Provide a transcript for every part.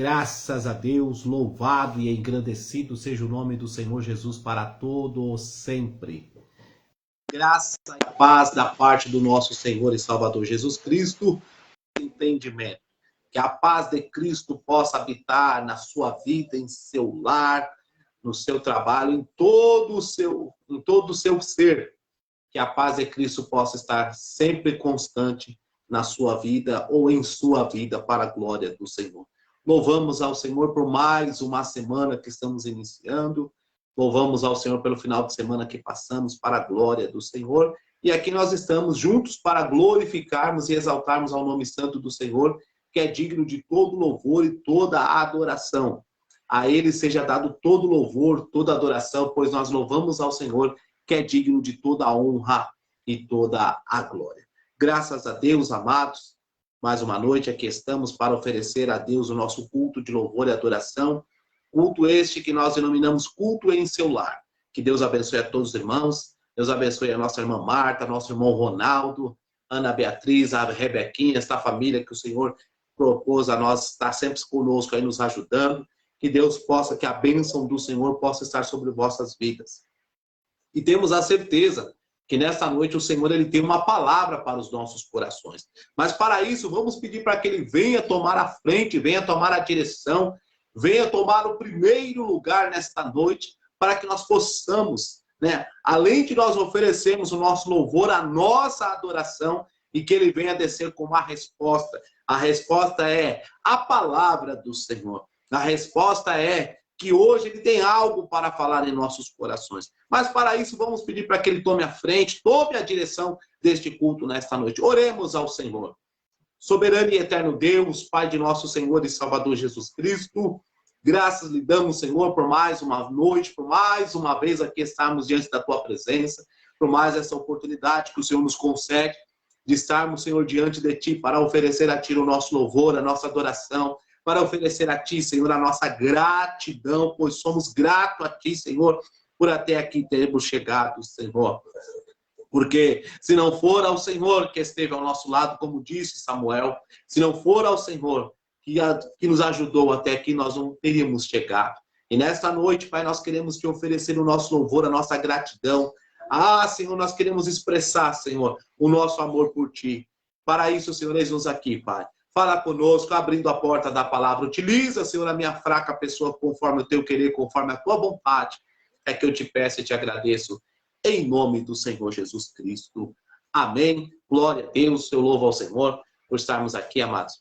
Graças a Deus, louvado e engrandecido seja o nome do Senhor Jesus para todo sempre. Graça e paz da parte do nosso Senhor e Salvador Jesus Cristo, entendimento. Que a paz de Cristo possa habitar na sua vida, em seu lar, no seu trabalho, em todo o seu ser. Que a paz de Cristo possa estar sempre constante na sua vida ou em sua vida para a glória do Senhor. Louvamos ao Senhor por mais uma semana que estamos iniciando. Louvamos ao Senhor pelo final de semana que passamos para a glória do Senhor. E aqui nós estamos juntos para glorificarmos e exaltarmos ao nome santo do Senhor, que é digno de todo louvor e toda adoração. A Ele seja dado todo louvor, toda adoração, pois nós louvamos ao Senhor, que é digno de toda a honra e toda a glória. Graças a Deus, amados, mais uma noite aqui estamos para oferecer a Deus o nosso culto de louvor e adoração. Culto este que nós denominamos culto em seu lar. Que Deus abençoe a todos os irmãos. Deus abençoe a nossa irmã Marta, nosso irmão Ronaldo, Ana Beatriz, a Rebequinha, esta família que o Senhor propôs a nós estar sempre conosco aí nos ajudando. Que Deus possa, que a bênção do Senhor possa estar sobre vossas vidas. E temos a certeza que nesta noite o Senhor ele tem uma palavra para os nossos corações. Mas para isso, vamos pedir para que ele venha tomar a frente, venha tomar a direção, venha tomar o primeiro lugar nesta noite, para que nós possamos, além de nós oferecermos o nosso louvor, a nossa adoração, e que ele venha descer com uma resposta. A resposta é a palavra do Senhor. A resposta é que hoje ele tem algo para falar em nossos corações. Mas para isso vamos pedir para que ele tome a frente, tome a direção deste culto nesta noite. Oremos ao Senhor. Soberano e eterno Deus, Pai de nosso Senhor e Salvador Jesus Cristo, graças lhe damos, Senhor, por mais uma noite, por mais uma vez aqui estarmos diante da tua presença, por mais essa oportunidade que o Senhor nos concede de estarmos, Senhor, diante de ti para oferecer a ti o nosso louvor, a nossa adoração, para oferecer a ti, Senhor, a nossa gratidão, pois somos gratos a ti, Senhor, por até aqui termos chegado, Senhor. Porque se não for ao Senhor que esteve ao nosso lado, como disse Samuel, se não for ao Senhor que nos ajudou até aqui, nós não teríamos chegado. E nesta noite, Pai, nós queremos te oferecer o nosso louvor, a nossa gratidão. Ah, Senhor, nós queremos expressar, Senhor, o nosso amor por ti. Para isso, Senhor, eis-nos aqui, Pai. Fala conosco, abrindo a porta da palavra. Utiliza, Senhor, a minha fraca pessoa conforme o teu querer, conforme a tua vontade. É que eu te peço e te agradeço. Em nome do Senhor Jesus Cristo. Amém. Glória a Deus. Eu louvo ao Senhor por estarmos aqui, amados.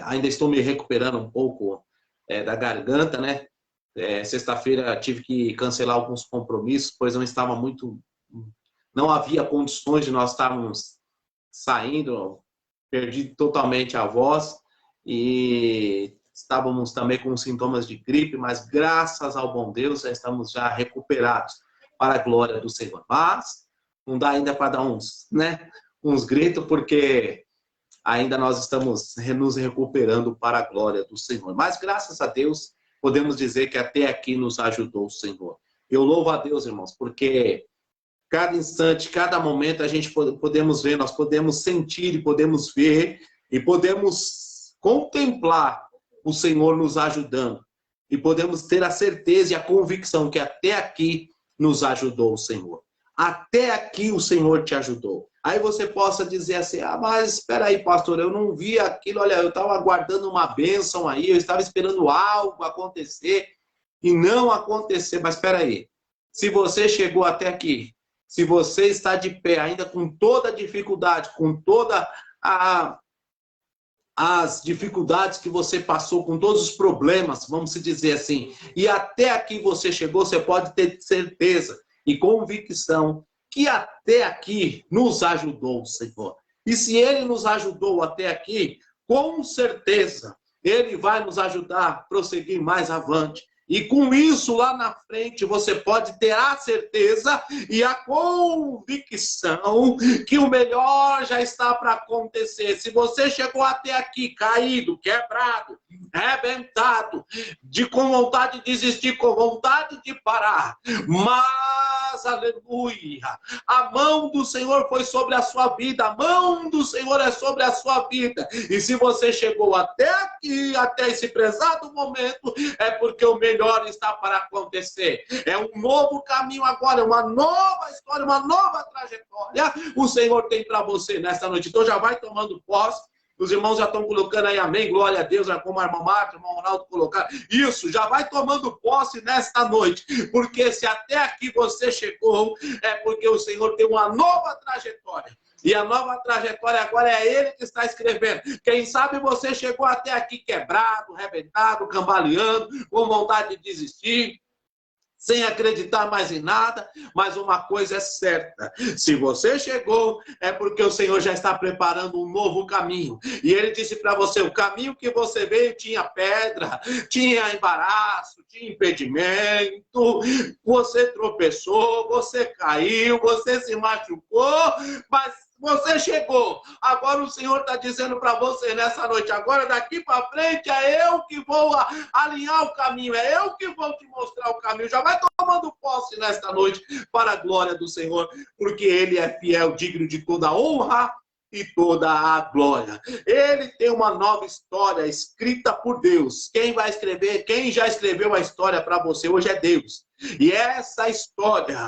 Ainda estou me recuperando um pouco da garganta, né? Sexta-feira tive que cancelar alguns compromissos, pois não havia condições de nós estarmos saindo. Perdi totalmente a voz e estávamos também com sintomas de gripe, mas graças ao bom Deus já estamos já recuperados para a glória do Senhor. Mas não dá ainda para dar uns gritos, porque ainda nós estamos nos recuperando para a glória do Senhor. Mas graças a Deus podemos dizer que até aqui nos ajudou o Senhor. Eu louvo a Deus, irmãos, porque cada instante, cada momento, a gente podemos ver, nós podemos sentir e podemos ver e podemos contemplar o Senhor nos ajudando. E podemos ter a certeza e a convicção que até aqui nos ajudou o Senhor. Até aqui o Senhor te ajudou. Aí você possa dizer assim, mas espera aí, pastor, eu não vi aquilo, olha, eu estava aguardando uma bênção aí, eu estava esperando algo acontecer e não acontecer. Mas espera aí, se você chegou até aqui, se você está de pé ainda com toda a dificuldade, com todas as dificuldades que você passou, com todos os problemas, vamos dizer assim, e até aqui você chegou, você pode ter certeza e convicção que até aqui nos ajudou o Senhor. E se Ele nos ajudou até aqui, com certeza Ele vai nos ajudar a prosseguir mais avante. E com isso, lá na frente, você pode ter a certeza e a convicção que o melhor já está para acontecer. Se você chegou até aqui caído, quebrado, arrebentado, com vontade de desistir, com vontade de parar. Mas, aleluia, a mão do Senhor foi sobre a sua vida, a mão do Senhor é sobre a sua vida. E se você chegou até aqui, até esse prezado momento, é porque o melhor está para acontecer. É um novo caminho agora, é uma nova história, uma nova trajetória. O Senhor tem para você nesta noite. Então já vai tomando posse. Os irmãos já estão colocando aí amém, glória a Deus, como a irmã Marta, o irmão Ronaldo colocaram. Isso, já vai tomando posse nesta noite, porque se até aqui você chegou, é porque o Senhor tem uma nova trajetória. E a nova trajetória agora é Ele que está escrevendo. Quem sabe você chegou até aqui quebrado, arrebentado, cambaleando, com vontade de desistir, sem acreditar mais em nada, mas uma coisa é certa: se você chegou, é porque o Senhor já está preparando um novo caminho. E Ele disse para você: o caminho que você veio tinha pedra, tinha embaraço, tinha impedimento, você tropeçou, você caiu, você se machucou, mas você chegou. Agora o Senhor está dizendo para você nessa noite: agora daqui para frente é eu que vou alinhar o caminho, é eu que vou te mostrar o caminho. Já vai tomando posse nesta noite para a glória do Senhor, porque Ele é fiel, digno de toda honra e toda a glória. Ele tem uma nova história escrita por Deus. Quem vai escrever, quem já escreveu a história para você hoje é Deus. E essa história,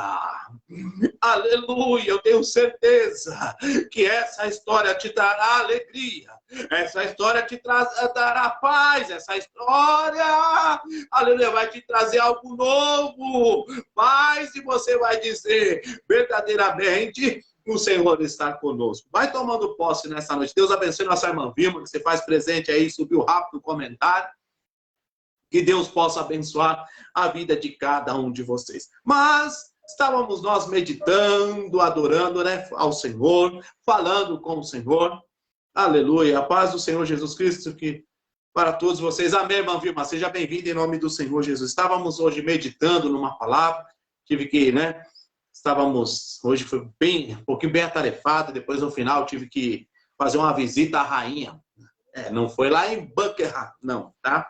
aleluia, eu tenho certeza que essa história te dará alegria, essa história te dará paz, essa história, aleluia, vai te trazer algo novo, paz, e você vai dizer: verdadeiramente o Senhor está conosco. Vai tomando posse nessa noite. Deus abençoe nossa irmã Vilma, que você faz presente aí, subiu rápido o comentário. Que Deus possa abençoar a vida de cada um de vocês. Mas estávamos nós meditando, adorando, né, ao Senhor, falando com o Senhor. Aleluia. A paz do Senhor Jesus Cristo que para todos vocês. Amém, irmã Vilma. Seja bem-vinda em nome do Senhor Jesus. Estávamos hoje meditando numa palavra. Tive que, né? Hoje foi um pouquinho bem atarefado. Depois, no final, tive que fazer uma visita à rainha. Não foi lá em Buckingham, não, tá?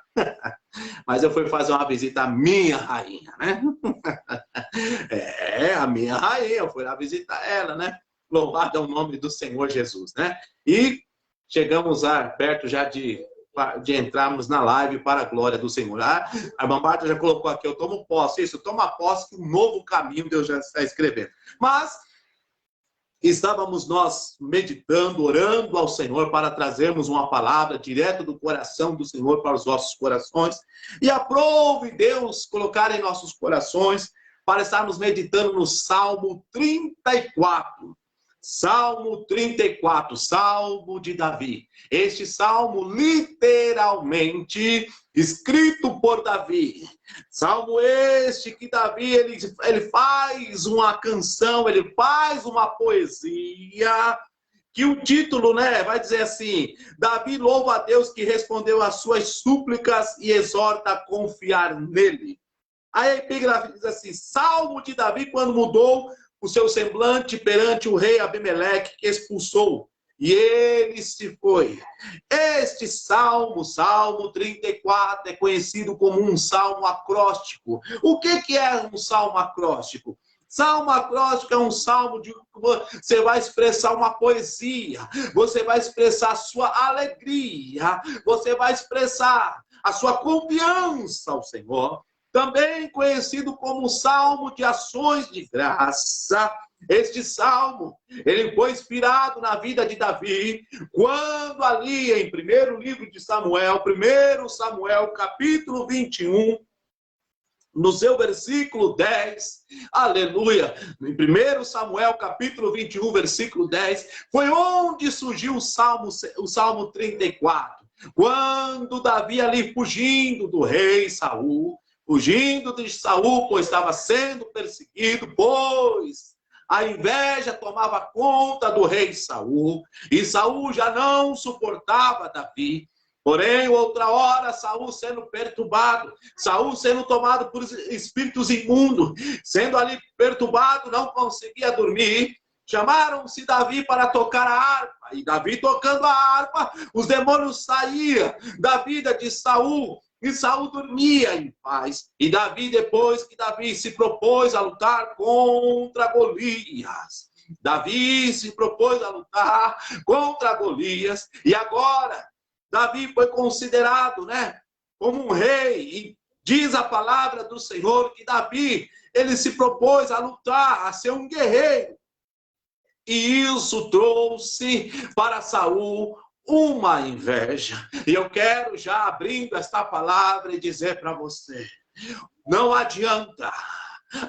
Mas eu fui fazer uma visita à minha rainha, né? A minha rainha, eu fui lá visitar ela, né? Louvado é o nome do Senhor Jesus, né? E chegamos perto já de entrarmos na live para a glória do Senhor. A irmã Marta já colocou aqui: eu tomo posse. Isso, toma posse que um novo caminho Deus já está escrevendo. Mas estávamos nós meditando, orando ao Senhor para trazermos uma palavra direto do coração do Senhor para os nossos corações. E aprove Deus colocar em nossos corações para estarmos meditando no Salmo 34. Salmo 34, Salmo de Davi. Este salmo literalmente escrito por Davi. Salmo este que Davi ele faz uma canção, ele faz uma poesia, que o título, né, vai dizer assim: Davi louva a Deus que respondeu às suas súplicas e exorta a confiar nele. Aí a epígrafe diz assim: Salmo de Davi quando mudou o seu semblante perante o rei Abimeleque, que expulsou, e ele se foi. Este salmo, Salmo 34, é conhecido como um salmo acróstico. O que é um salmo acróstico? Salmo acróstico é um salmo de você vai expressar uma poesia, você vai expressar a sua alegria, você vai expressar a sua confiança ao Senhor. Também conhecido como Salmo de Ações de Graça. Este salmo, ele foi inspirado na vida de Davi, quando ali em primeiro livro de Samuel, 1 Samuel, capítulo 21, no seu versículo 10, aleluia, em 1 Samuel, capítulo 21, versículo 10, foi onde surgiu o Salmo 34, quando Davi ali fugindo do rei Saul, fugindo de Saul, pois estava sendo perseguido, pois a inveja tomava conta do rei Saul, e Saul já não suportava Davi. Porém, outra hora, Saul sendo perturbado, Saul sendo tomado por espíritos imundos, sendo ali perturbado, não conseguia dormir, Chamaram-se Davi para tocar a harpa. E Davi tocando a harpa, os demônios saíam da vida de Saul. E Saul dormia em paz. E Davi, depois que Davi se propôs a lutar contra Golias. Davi se propôs a lutar contra Golias. E agora, Davi foi considerado, né, como um rei. E diz a palavra do Senhor que Davi, ele se propôs a lutar, a ser um guerreiro. E isso trouxe para Saul uma inveja. E eu quero já abrindo esta palavra e dizer para você, não adianta.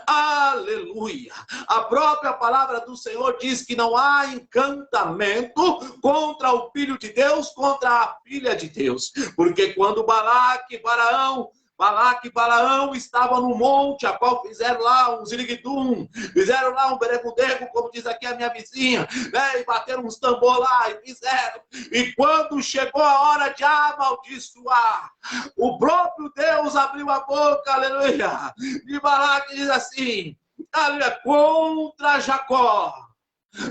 Aleluia. A própria palavra do Senhor diz que não há encantamento contra o Filho de Deus, contra a filha de Deus. Porque quando Balaque e Balaão estavam no monte, a qual fizeram lá um ziriguidum, fizeram lá um beregudego, como diz aqui a minha vizinha, né? E bateram uns tambor lá, e fizeram. E quando chegou a hora de amaldiçoar, o próprio Deus abriu a boca, aleluia, e Balaque diz assim, aleluia, contra Jacó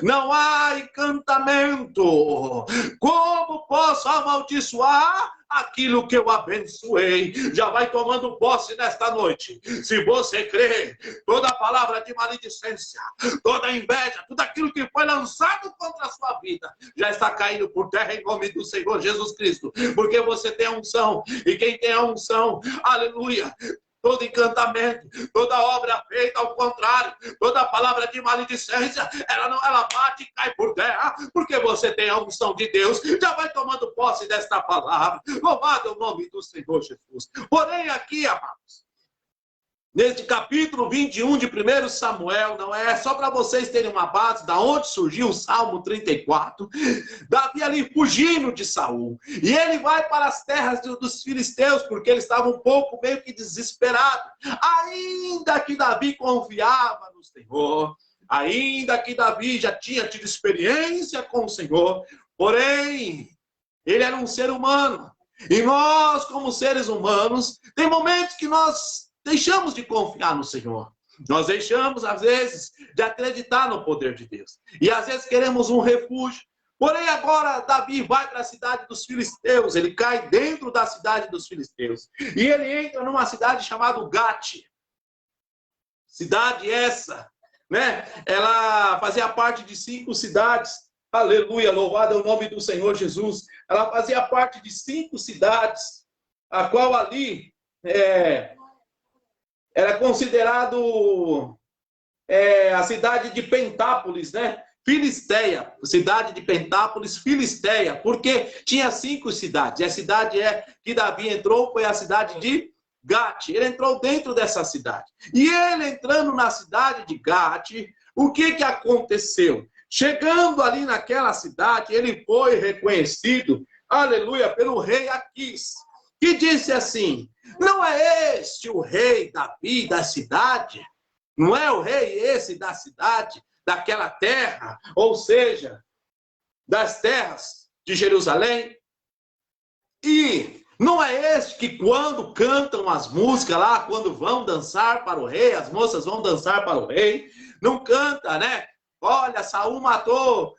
não há encantamento. Como posso amaldiçoar aquilo que eu abençoei? Já vai tomando posse nesta noite. Se você crê, toda palavra de maledicência, toda inveja, tudo aquilo que foi lançado contra a sua vida, já está caindo por terra em nome do Senhor Jesus Cristo. Porque você tem a unção. E quem tem a unção, aleluia, todo encantamento, toda obra feita ao contrário, toda palavra de maledicência, ela bate e cai por terra, porque você tem a unção de Deus. Já vai tomando posse desta palavra. Louvado é o nome do Senhor Jesus. Porém aqui, amados, neste capítulo 21 de 1 Samuel, não é só para vocês terem uma base da onde surgiu o Salmo 34, Davi ali fugindo de Saul, e ele vai para as terras dos filisteus, porque ele estava um pouco meio que desesperado, ainda que Davi confiava no Senhor, ainda que Davi já tinha tido experiência com o Senhor, porém, ele era um ser humano, e nós, como seres humanos, tem momentos que nós deixamos de confiar no Senhor. Nós deixamos, às vezes, de acreditar no poder de Deus. E, às vezes, queremos um refúgio. Porém, agora, Davi vai para a cidade dos filisteus. Ele cai dentro da cidade dos filisteus. E ele entra numa cidade chamada Gate. Cidade essa, né? Ela fazia parte de 5 cidades. Aleluia, louvado é o nome do Senhor Jesus. Ela fazia parte de 5 cidades, a qual ali era considerado a cidade de Pentápolis, né? Filisteia, cidade de Pentápolis, Filisteia, porque tinha 5 cidades. E a cidade que Davi entrou foi a cidade de Gate. Ele entrou dentro dessa cidade. E ele entrando na cidade de Gate, o que aconteceu? Chegando ali naquela cidade, ele foi reconhecido, aleluia, pelo rei Aquis, que disse assim, não é este o rei Davi da cidade? Não é o rei esse da cidade, daquela terra, ou seja, das terras de Jerusalém? E não é este que quando cantam as músicas lá, quando vão dançar para o rei, as moças vão dançar para o rei, não canta, né? Olha, Saul matou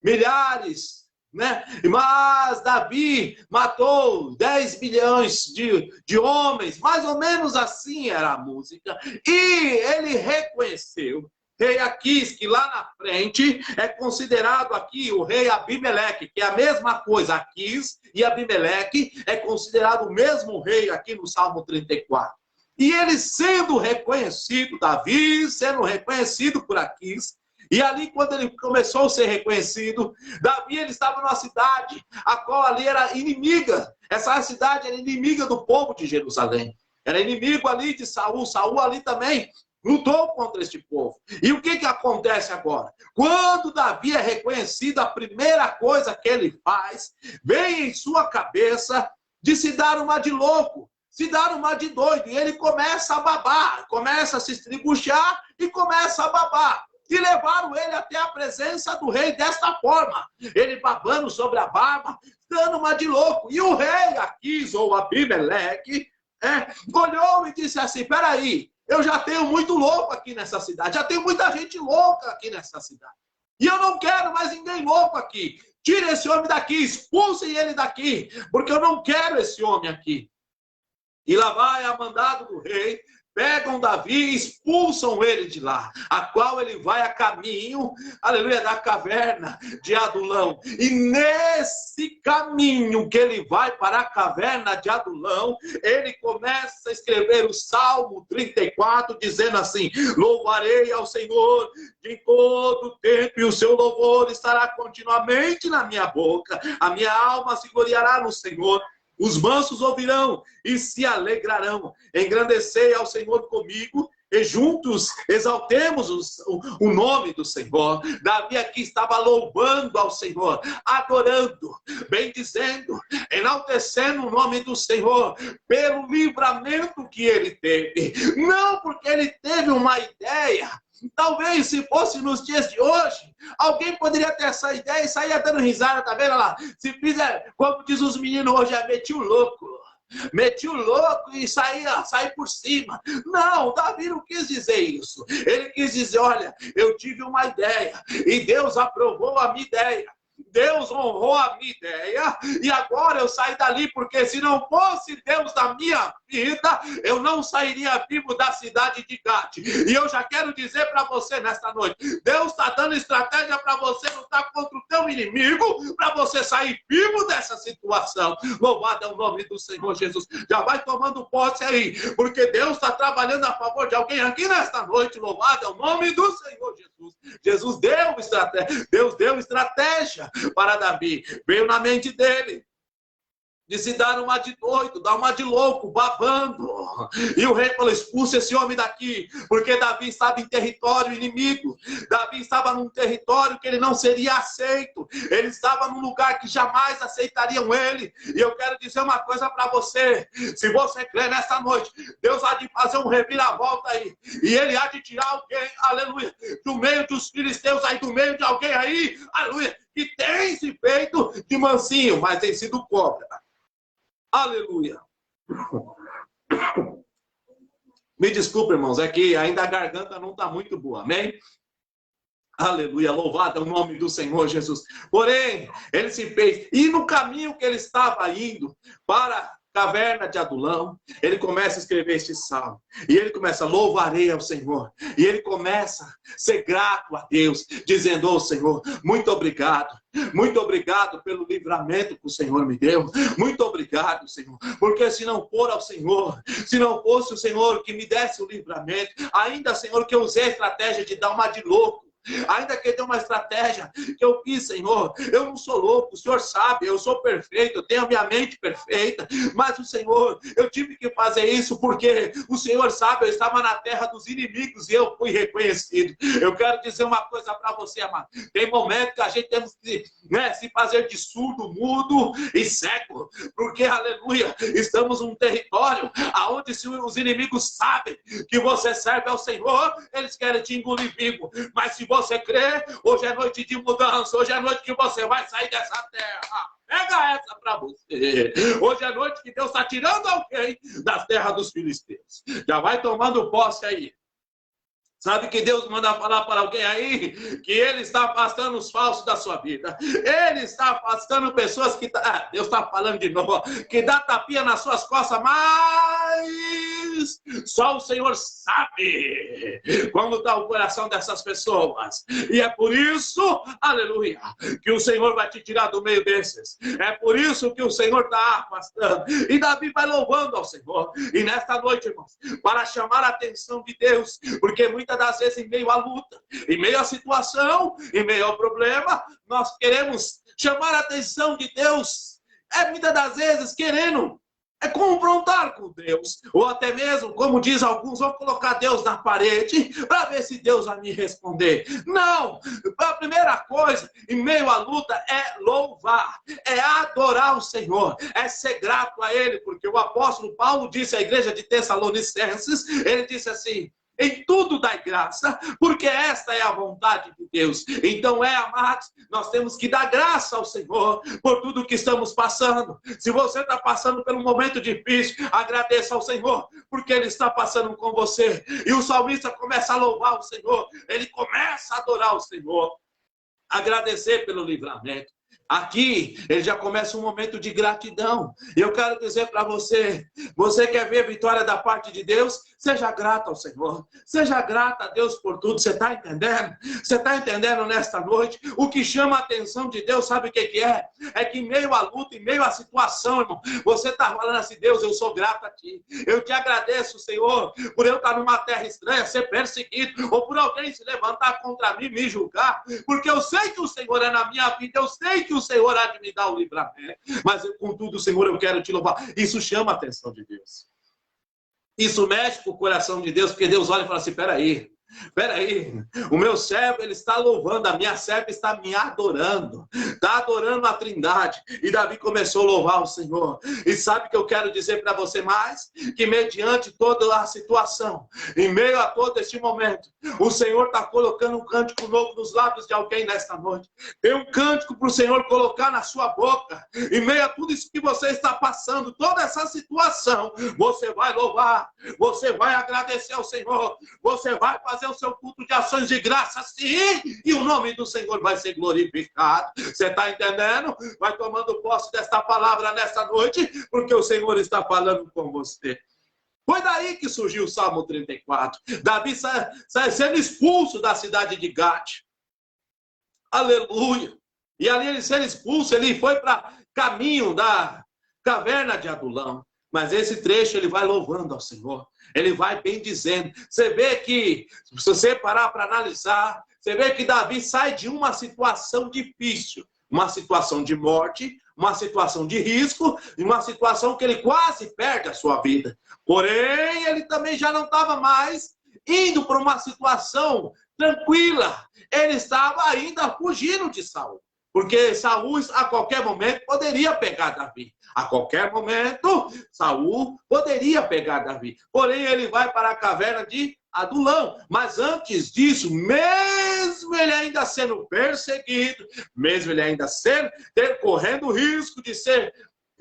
milhares, né? Mas Davi matou 10 milhões de homens, mais ou menos assim era a música. E ele reconheceu, rei Aquis, que lá na frente é considerado aqui o rei Abimeleque, que é a mesma coisa, Aquis e Abimeleque é considerado o mesmo rei aqui no Salmo 34. E ele sendo reconhecido, Davi sendo reconhecido por Aquis, e ali quando ele começou a ser reconhecido, Davi ele estava numa cidade, a qual ali era inimiga. Essa cidade era inimiga do povo de Jerusalém. Era inimigo ali de Saul. Saul ali também lutou contra este povo. E o que acontece agora? Quando Davi é reconhecido, a primeira coisa que ele faz, vem em sua cabeça de se dar uma de louco, se dar uma de doido. E ele começa a babar, começa a se estribuchar e começa a babar. E levaram ele até a presença do rei desta forma. Ele babando sobre a barba, dando uma de louco. E o rei Aquis, ou Abimeleque, olhou e disse assim, peraí, Eu já tenho muito louco aqui nessa cidade. Já tenho muita gente louca aqui nessa cidade. E eu não quero mais ninguém louco aqui. Tire esse homem daqui, expulsem ele daqui, porque eu não quero esse homem aqui. E lá vai a mandado do rei, pegam Davi e expulsam ele de lá, a qual ele vai a caminho, aleluia, da caverna de Adulão. E nesse caminho que ele vai para a caverna de Adulão, ele começa a escrever o Salmo 34, dizendo assim: louvarei ao Senhor de todo o tempo, e o seu louvor estará continuamente na minha boca. A minha alma se gloriará no Senhor. Os mansos ouvirão e se alegrarão. Engrandecei ao Senhor comigo e juntos exaltemos o nome do Senhor. Davi aqui estava louvando ao Senhor, adorando, bendizendo, enaltecendo o nome do Senhor pelo livramento que ele teve. Não porque ele teve uma ideia. Talvez se fosse nos dias de hoje, alguém poderia ter essa ideia e sair dando risada, tá vendo lá? Se fizer, como diz os meninos hoje, meti o louco. Meti o louco e sair por cima. Não, Davi não quis dizer isso. Ele quis dizer, olha, eu tive uma ideia e Deus aprovou a minha ideia. Deus honrou a minha ideia e agora eu saí dali, porque se não fosse Deus na minha vida, eu não sairia vivo da cidade de Gate. E eu já quero dizer para você nesta noite, Deus está dando estratégia para você lutar contra o teu inimigo, para você sair vivo dessa situação. Louvado é o nome do Senhor Jesus. Já vai tomando posse aí, porque Deus está trabalhando a favor de alguém aqui nesta noite. Louvado é o nome do Senhor Jesus. Jesus deu estratégia, Deus deu estratégia para Davi, veio na mente dele de se dar uma de doido, dar uma de louco, babando. E o rei falou, expulsa esse homem daqui, porque Davi estava em território inimigo. Davi estava num território que ele não seria aceito. Ele estava num lugar que jamais aceitariam ele. E eu quero dizer uma coisa para você, se você crê nessa noite, Deus há de fazer um reviravolta aí, e ele há de tirar alguém, aleluia, do meio dos filisteus aí, do meio de alguém aí, aleluia, que tem se feito de mansinho, mas tem sido cobra. Aleluia. Me desculpe, irmãos, é que ainda a garganta não está muito boa, amém? Aleluia, louvado é o nome do Senhor Jesus. Porém, ele se fez, e no caminho que ele estava indo para caverna de Adulão, ele começa a escrever este salmo, e ele começa, louvarei ao Senhor, e ele começa a ser grato a Deus, dizendo, ô Senhor, muito obrigado pelo livramento que o Senhor me deu, muito obrigado, Senhor, porque se não for ao Senhor, se não fosse o Senhor que me desse o livramento, ainda, Senhor, que eu usei a estratégia de dar uma de louco, ainda que dê uma estratégia que eu fiz, Senhor, eu não sou louco, o Senhor sabe, eu sou perfeito, eu tenho a minha mente perfeita, mas o Senhor, eu tive que fazer isso porque o Senhor sabe, eu estava na terra dos inimigos e eu fui reconhecido. Eu quero dizer uma coisa para você, amado, tem momentos que a gente temos que se fazer de surdo, mudo e cego, porque, aleluia, estamos num território onde se os inimigos sabem que você serve ao Senhor, eles querem te engolir vivo, mas se você crê, hoje é noite de mudança, hoje é noite que você vai sair dessa terra. Pega essa para você. Hoje é noite que Deus está tirando alguém das terras dos filisteus. Já vai tomando posse aí. Sabe que Deus manda falar para alguém aí que Ele está afastando os falsos da sua vida. Ele está afastando pessoas que... Deus está falando de novo. Que dá tapinha nas suas costas, mas só o Senhor sabe como está o coração dessas pessoas. E é por isso, aleluia, que o Senhor vai te tirar do meio desses. É por isso que o Senhor está afastando. E Davi vai louvando ao Senhor. E nesta noite, irmãos, para chamar a atenção de Deus, porque muitas das vezes, em meio à luta, em meio à situação, em meio ao problema, nós queremos chamar a atenção de Deus, muitas das vezes querendo confrontar com Deus, ou até mesmo, como diz alguns, vão colocar Deus na parede para ver se Deus vai me responder. Não, a primeira coisa em meio à luta é louvar, é adorar o Senhor, é ser grato a Ele, porque o apóstolo Paulo disse à igreja de Tessalonicenses, ele disse assim, em tudo dai graça, porque esta é a vontade de Deus. Então amados, nós temos que dar graça ao Senhor por tudo que estamos passando. Se você está passando por um momento difícil, agradeça ao Senhor, porque Ele está passando com você. E o salmista começa a louvar o Senhor, ele começa a adorar o Senhor, agradecer pelo livramento. Aqui, ele já começa um momento de gratidão. E eu quero dizer para você, você quer ver a vitória da parte de Deus? Seja grato ao Senhor. Seja grato a Deus por tudo. Você está entendendo? Você está entendendo nesta noite? O que chama a atenção de Deus, sabe o que é? É que em meio à luta, em meio à situação, irmão, você está falando assim: Deus, eu sou grato a Ti. Eu te agradeço, Senhor, por eu estar numa terra estranha, ser perseguido, ou por alguém se levantar contra mim, me julgar, porque eu sei que o Senhor é na minha vida, eu sei que o Senhor há de me dar o livramento, mas contudo, Senhor, eu quero te louvar. Isso chama a atenção de Deus. Isso mexe com o coração de Deus, porque Deus olha e fala assim: peraí, o meu servo, ele está louvando, a minha serva está me adorando, está adorando a Trindade. E Davi começou a louvar o Senhor. E sabe o que eu quero dizer para você mais? Que mediante toda a situação, em meio a todo este momento, o Senhor está colocando um cântico novo nos lábios de alguém nesta noite. Tem um cântico para o Senhor colocar na sua boca. Em meio a tudo isso que você está passando, toda essa situação, você vai louvar, você vai agradecer ao Senhor, você vai fazer o seu culto de ações de graça, sim, e o nome do Senhor vai ser glorificado. Você está entendendo? Vai tomando posse desta palavra nesta noite, porque o Senhor está falando com você. Foi daí que surgiu o Salmo 34. Davi sai sendo expulso da cidade de Gate. Aleluia. E ali ele sendo expulso, ele foi para caminho da caverna de Adulão. Mas esse trecho ele vai louvando ao Senhor. Ele vai bem dizendo. Você vê que, se você parar para analisar, você vê que Davi sai de uma situação difícil, uma situação de morte, uma situação de risco, uma situação que ele quase perde a sua vida. Porém, ele também já não estava mais indo para uma situação tranquila. Ele estava ainda fugindo de Saul. Porque Saul, a qualquer momento, poderia pegar Davi. A qualquer momento, Saul poderia pegar Davi. Porém, ele vai para a caverna de Adulão. Mas antes disso, mesmo ele ainda sendo perseguido, mesmo ele ainda correndo o risco de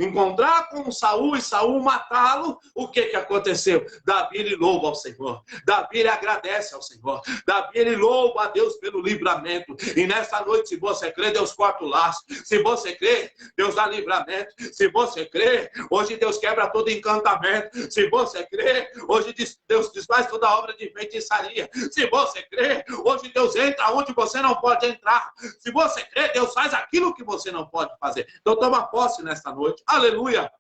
encontrar com Saul e Saul matá-lo, o que aconteceu? Davi ele louva ao Senhor, Davi ele agradece ao Senhor, Davi ele louva a Deus pelo livramento. E nessa noite, se você crê, Deus corta o laço. Se você crê, Deus dá livramento. Se você crê, hoje Deus quebra todo encantamento. Se você crê, hoje Deus desfaz toda obra de feitiçaria. Se você crê, hoje Deus entra onde você não pode entrar. Se você crê, Deus faz aquilo que você não pode fazer. Então toma posse nesta noite. Aleluia!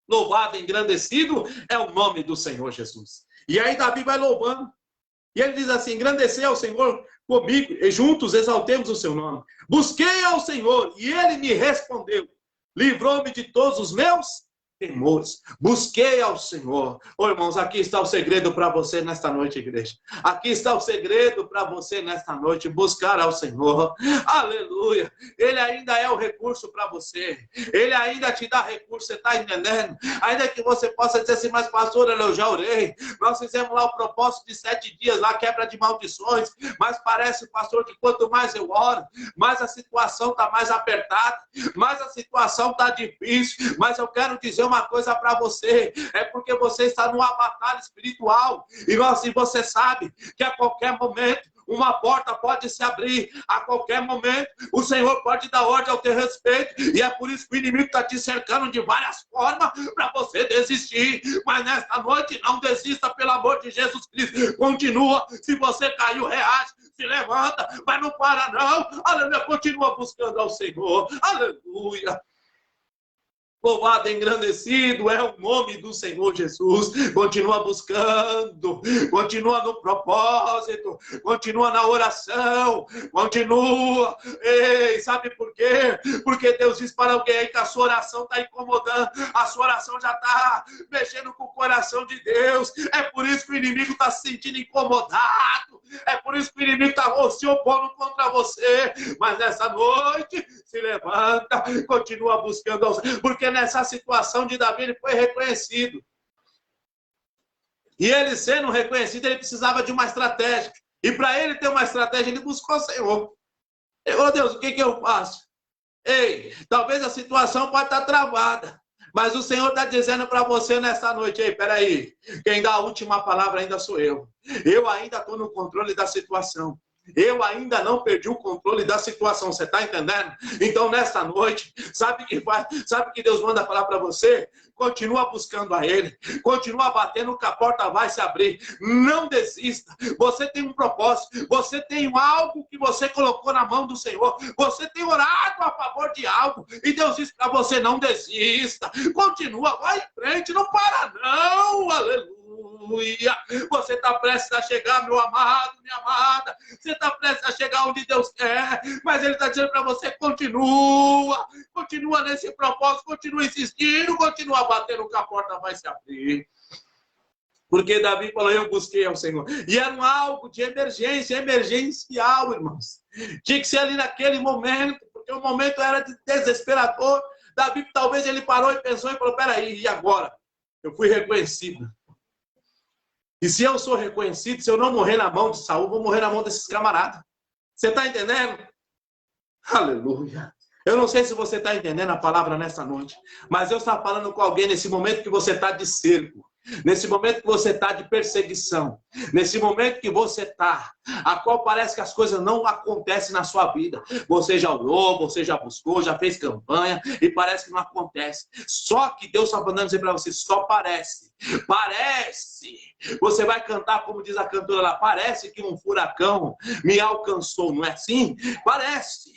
Louvado, engrandecido é o nome do Senhor Jesus. E aí Davi vai louvando. E ele diz assim: engrandecer ao Senhor comigo, e juntos exaltemos o seu nome. Busquei ao Senhor, e ele me respondeu. Livrou-me de todos os meus temores. Busquei ao Senhor. Ô, irmãos, aqui está o segredo para você nesta noite, igreja. Aqui está o segredo para você nesta noite, buscar ao Senhor. Aleluia. Ele ainda é o recurso para você. Ele ainda te dá recurso, você está entendendo? Ainda que você possa dizer assim: mas pastor, eu já orei. Nós fizemos lá o propósito de 7 dias, lá quebra de maldições. Mas parece, pastor, que quanto mais eu oro, mais a situação está mais apertada, mais a situação está difícil. Mas eu quero dizer uma coisa para você: é porque você está numa batalha espiritual, e você sabe que a qualquer momento uma porta pode se abrir, a qualquer momento o Senhor pode dar ordem ao teu respeito, e é por isso que o inimigo está te cercando de várias formas para você desistir. Mas nesta noite não desista, pelo amor de Jesus Cristo. Continua. Se você caiu, reage, se levanta, mas não para não. Aleluia. Continua buscando ao Senhor. Aleluia. Louvado, engrandecido é o nome do Senhor Jesus. Continua buscando, continua no propósito, continua na oração, continua. Ei, sabe por quê? Porque Deus diz para alguém que a sua oração está incomodando, a sua oração já está mexendo com o coração de Deus. É por isso que o inimigo está se sentindo incomodado, é por isso que o inimigo está se opondo contra você. Mas nessa noite, se levanta, continua buscando, porque nessa situação de Davi ele foi reconhecido. E ele sendo reconhecido, ele precisava de uma estratégia. E para ele ter uma estratégia, ele buscou o Senhor. Ele falou, Deus, o que eu faço? Ei, talvez a situação pode estar travada. Mas o Senhor está dizendo para você nessa noite, ei, peraí, quem dá a última palavra ainda sou eu. Eu ainda estou no controle da situação. Eu ainda não perdi o controle da situação, você está entendendo? Então, nessa noite, sabe o que Deus manda falar para você? Continua buscando a Ele, continua batendo que a porta vai se abrir. Não desista. Você tem um propósito, você tem algo que você colocou na mão do Senhor. Você tem orado a favor de algo e Deus diz para você: não desista. Continua, vai em frente, não para não. Aleluia. Você está prestes a chegar, meu amado, minha amada. Você está prestes a chegar onde Deus quer. Mas Ele está dizendo para você: continua nesse propósito, continua insistindo, continua batendo que a porta vai se abrir. Porque Davi falou: eu busquei ao Senhor. E era um algo de emergência, emergencial, irmãos. Tinha que ser ali naquele momento, porque o momento era desesperador. Davi, talvez ele parou e pensou e falou: peraí, e agora? Eu fui reconhecido. E se eu sou reconhecido, se eu não morrer na mão de Saul, vou morrer na mão desses camaradas. Você está entendendo? Aleluia. Eu não sei se você está entendendo a palavra nessa noite, mas eu estava falando com alguém nesse momento que você está de cerco, nesse momento que você está de perseguição, nesse momento que você está, a qual parece que as coisas não acontecem na sua vida. Você já orou, você já buscou, já fez campanha e parece que não acontece. Só que Deus está mandando dizer para você: só parece. Parece. Você vai cantar como diz a cantora lá: parece que um furacão me alcançou, não é assim? Parece.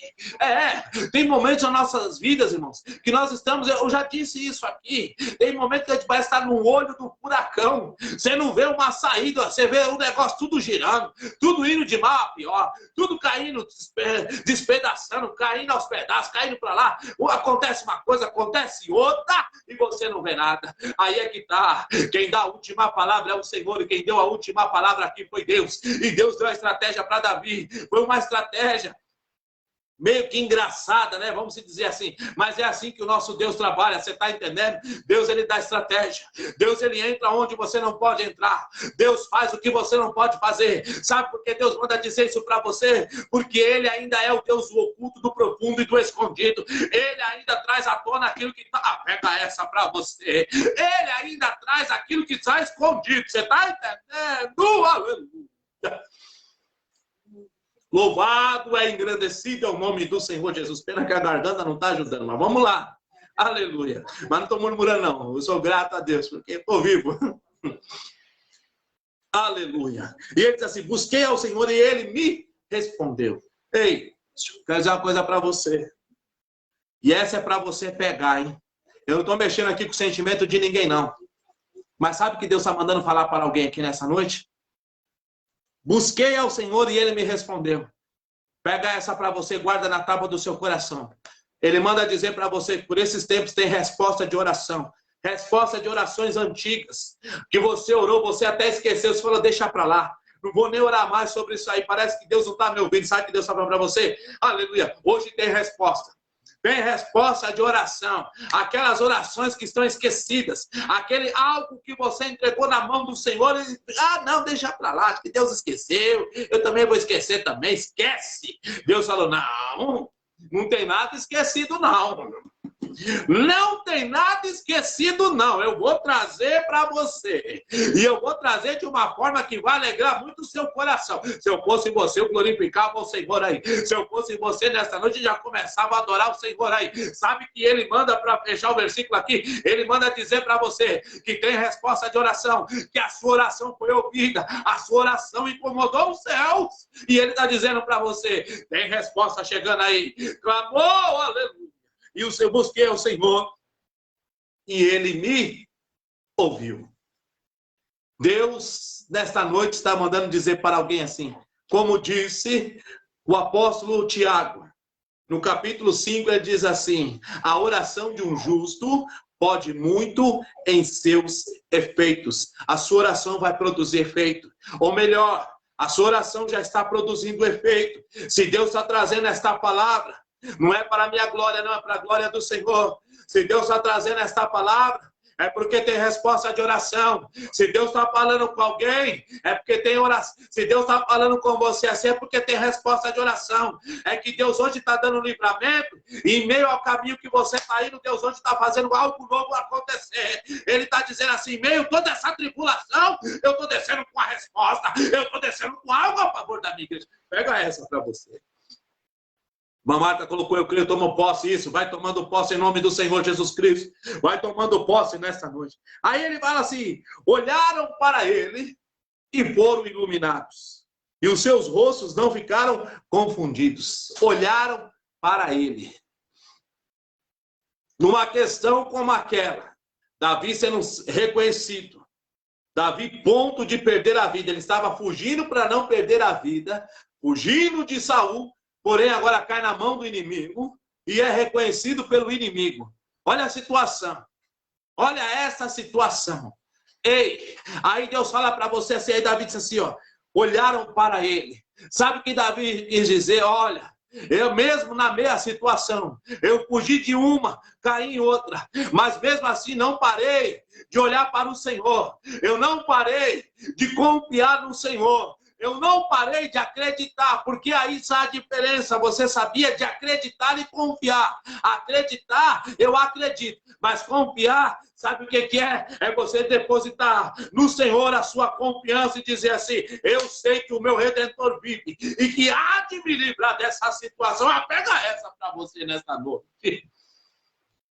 Tem momentos nas nossas vidas, irmãos, que nós estamos, eu já disse isso aqui, tem momentos que a gente parece estar no olho do furacão. Você não vê uma saída, você vê o negócio tudo girando, tudo indo de mal a pior, tudo caindo, despedaçando, caindo aos pedaços, caindo para lá. Acontece uma coisa, acontece outra, e você não vê nada. Aí é que tá. Quem dá a última palavra é o Senhor, e quem deu a última palavra aqui foi Deus. E Deus deu a estratégia para Davi. Foi uma estratégia meio que engraçada, né? Vamos dizer assim. Mas é assim que o nosso Deus trabalha, você está entendendo? Deus, Ele dá estratégia. Deus, Ele entra onde você não pode entrar. Deus faz o que você não pode fazer. Sabe por que Deus manda dizer isso para você? Porque Ele ainda é o Deus do oculto, do profundo e do escondido. Ele ainda traz à tona aquilo que está... pega essa para você. Ele ainda traz aquilo que está escondido. Você está entendendo? Aleluia. Louvado é engrandecido é o nome do Senhor Jesus. Pena que a garganta não está ajudando, mas vamos lá. Aleluia. Mas não estou murmurando, não. Eu sou grato a Deus, porque estou vivo. Aleluia. E ele diz assim: busquei ao Senhor e Ele me respondeu. Ei, quero dizer uma coisa para você. E essa é para você pegar, hein? Eu não estou mexendo aqui com o sentimento de ninguém, não. Mas sabe o que Deus está mandando falar para alguém aqui nessa noite? Busquei ao Senhor e Ele me respondeu. Pega essa para você, guarda na tábua do seu coração. Ele manda dizer para você que por esses tempos tem resposta de oração. Resposta de orações antigas. Que você orou, você até esqueceu. Você falou: deixa para lá. Não vou nem orar mais sobre isso aí. Parece que Deus não está me ouvindo. Sabe o que Deus está falando para você? Aleluia. Hoje tem resposta. Tem resposta de oração. Aquelas orações que estão esquecidas. Aquele algo que você entregou na mão do Senhor. E, não, deixa para lá. Acho que Deus esqueceu. Eu também vou esquecer também. Esquece. Deus falou: não tem nada esquecido, não. Não tem nada esquecido, não. Eu vou trazer para você. E eu vou trazer de uma forma que vai alegrar muito o seu coração. Se eu fosse você, eu glorificava o Senhor aí. Se eu fosse você, nesta noite, já começava a adorar o Senhor aí. Sabe que Ele manda, para fechar o versículo aqui, Ele manda dizer para você que tem resposta de oração, que a sua oração foi ouvida, a sua oração incomodou os céus. E Ele está dizendo para você: tem resposta chegando aí. Clamou, aleluia. E eu busquei ao Senhor e Ele me ouviu. Deus, nesta noite, está mandando dizer para alguém assim, como disse o apóstolo Tiago, no capítulo 5, ele diz assim: a oração de um justo pode muito em seus efeitos. A sua oração vai produzir efeito. Ou melhor, a sua oração já está produzindo efeito. Se Deus está trazendo esta palavra, não é para a minha glória, não, é para a glória do Senhor. Se Deus está trazendo esta palavra, é porque tem resposta de oração. Se Deus está falando com alguém, é porque tem oração. Se Deus está falando com você assim, é porque tem resposta de oração. É que Deus hoje está dando livramento, e em meio ao caminho que você está indo, Deus hoje está fazendo algo novo acontecer. Ele está dizendo assim, em meio a toda essa tribulação, eu estou descendo com a resposta, eu estou descendo com algo a favor da minha igreja. Pega essa para você. Marta colocou, eu creio, toma posse isso. Vai tomando posse em nome do Senhor Jesus Cristo. Vai tomando posse nesta noite. Aí ele fala assim, olharam para ele e foram iluminados. E os seus rostos não ficaram confundidos. Olharam para ele. Numa questão como aquela, Davi sendo reconhecido. Davi, ponto de perder a vida. Ele estava fugindo para não perder a vida. Fugindo de Saul. Porém, agora cai na mão do inimigo e é reconhecido pelo inimigo. Olha a situação. Olha essa situação. Ei, aí Deus fala para você assim, aí Davi disse assim, ó, olharam para ele. Sabe o que Davi quis dizer? Olha, eu mesmo na meia situação, eu fugi de uma, caí em outra, mas mesmo assim não parei de olhar para o Senhor. Eu não parei de confiar no Senhor. Eu não parei de acreditar, porque aí está a diferença. Você sabia de acreditar e confiar. Acreditar, eu acredito. Mas confiar, sabe o que é? É você depositar no Senhor a sua confiança e dizer assim, eu sei que o meu Redentor vive e que há de me livrar dessa situação. Pega essa para você nesta noite.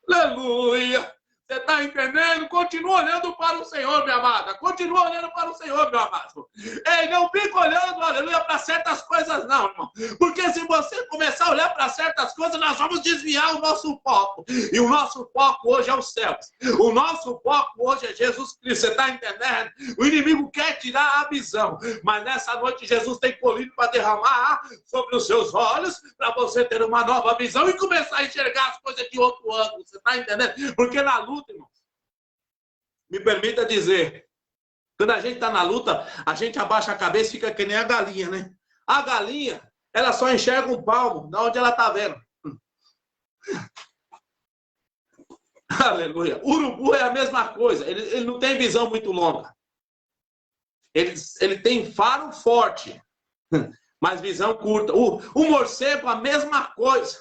Aleluia! Você está entendendo? Continua olhando para o Senhor, minha amada. Continua olhando para o Senhor, meu amado. Ei, não fica olhando, aleluia, para certas coisas, não, irmão. Porque se você começar a olhar para certas coisas, nós vamos desviar o nosso foco. E o nosso foco hoje é os céus. O nosso foco hoje é Jesus Cristo. Você está entendendo? O inimigo quer tirar a visão. Mas nessa noite, Jesus tem colhido para derramar sobre os seus olhos, para você ter uma nova visão e começar a enxergar as coisas de outro ângulo. Você está entendendo? Porque na luta, irmãos, me permita dizer, quando a gente está na luta, a gente abaixa a cabeça e fica que nem a galinha, né? A galinha, ela só enxerga um palmo, de onde ela está vendo. Aleluia. O urubu é a mesma coisa, ele não tem visão muito longa. Ele tem faro forte, mas visão curta. O morcego, a mesma coisa.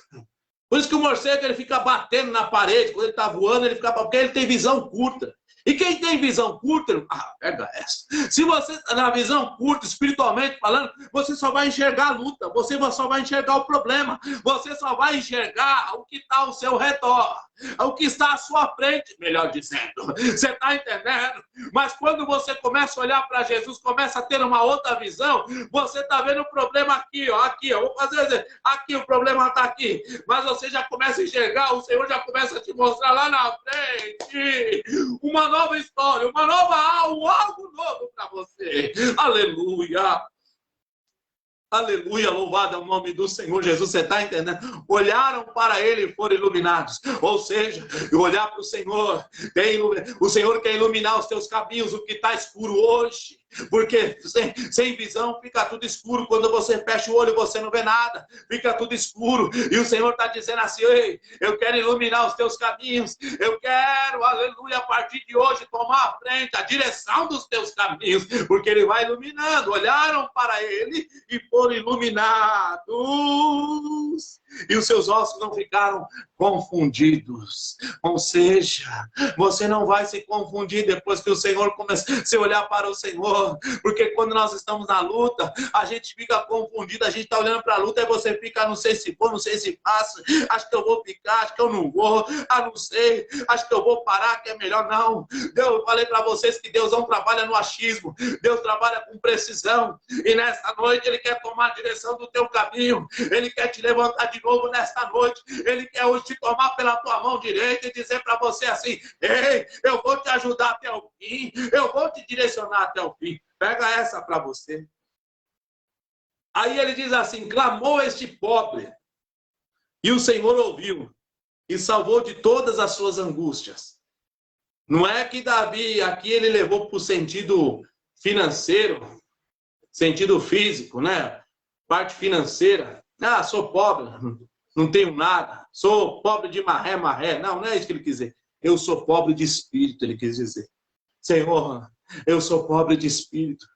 Por isso que o morcego ele fica batendo na parede, quando ele está voando, ele fica, porque ele tem visão curta. E quem tem visão curta, pega essa. Se você, na visão curta, espiritualmente falando, você só vai enxergar a luta, você só vai enxergar o problema, você só vai enxergar o que está ao seu redor, o que está à sua frente, melhor dizendo. Você está entendendo? Mas quando você começa a olhar para Jesus, começa a ter uma outra visão, você está vendo o problema aqui, ó, aqui, ó. Vou fazer aqui, o problema está aqui. Mas você já começa a enxergar, o Senhor já começa a te mostrar lá na frente uma nova história, uma nova algo novo para você. Aleluia. Aleluia, louvado é o nome do Senhor Jesus. Você está entendendo? Olharam para ele e foram iluminados. Ou seja, olhar para o Senhor, o Senhor quer iluminar os teus caminhos, o que está escuro hoje. Porque sem visão fica tudo escuro. Quando você fecha o olho, você não vê nada. Fica tudo escuro. E o Senhor está dizendo assim, ei, eu quero iluminar os teus caminhos. Eu quero, aleluia, a partir de hoje, tomar a frente, a direção dos teus caminhos. Porque ele vai iluminando. Olharam para ele e foram iluminados. E os seus ossos não ficaram confundidos. Ou seja, você não vai se confundir depois que o Senhor começa a olhar para o Senhor. Porque quando nós estamos na luta, a gente fica confundido, a gente está olhando para a luta e você fica, não sei se vou, não sei se passo, acho que eu vou ficar, acho que eu não vou, não sei, acho que eu vou parar, que é melhor não. Eu falei para vocês que Deus não trabalha no achismo, Deus trabalha com precisão, e nesta noite Ele quer tomar a direção do teu caminho, Ele quer te levantar de novo nesta noite, Ele quer hoje te tomar pela tua mão direita e dizer para você assim, ei, eu vou te ajudar até o fim, eu vou te direcionar até o fim. Pega essa para você. Aí ele diz assim, clamou este pobre, e o Senhor ouviu, e salvou de todas as suas angústias. Não é que Davi, aqui ele levou para o sentido financeiro, sentido físico, né? Parte financeira. Sou pobre, não tenho nada. Sou pobre de marré. Não, não é isso que ele quis dizer. eu sou pobre de espírito, ele quis dizer. Senhor, eu sou pobre de espírito,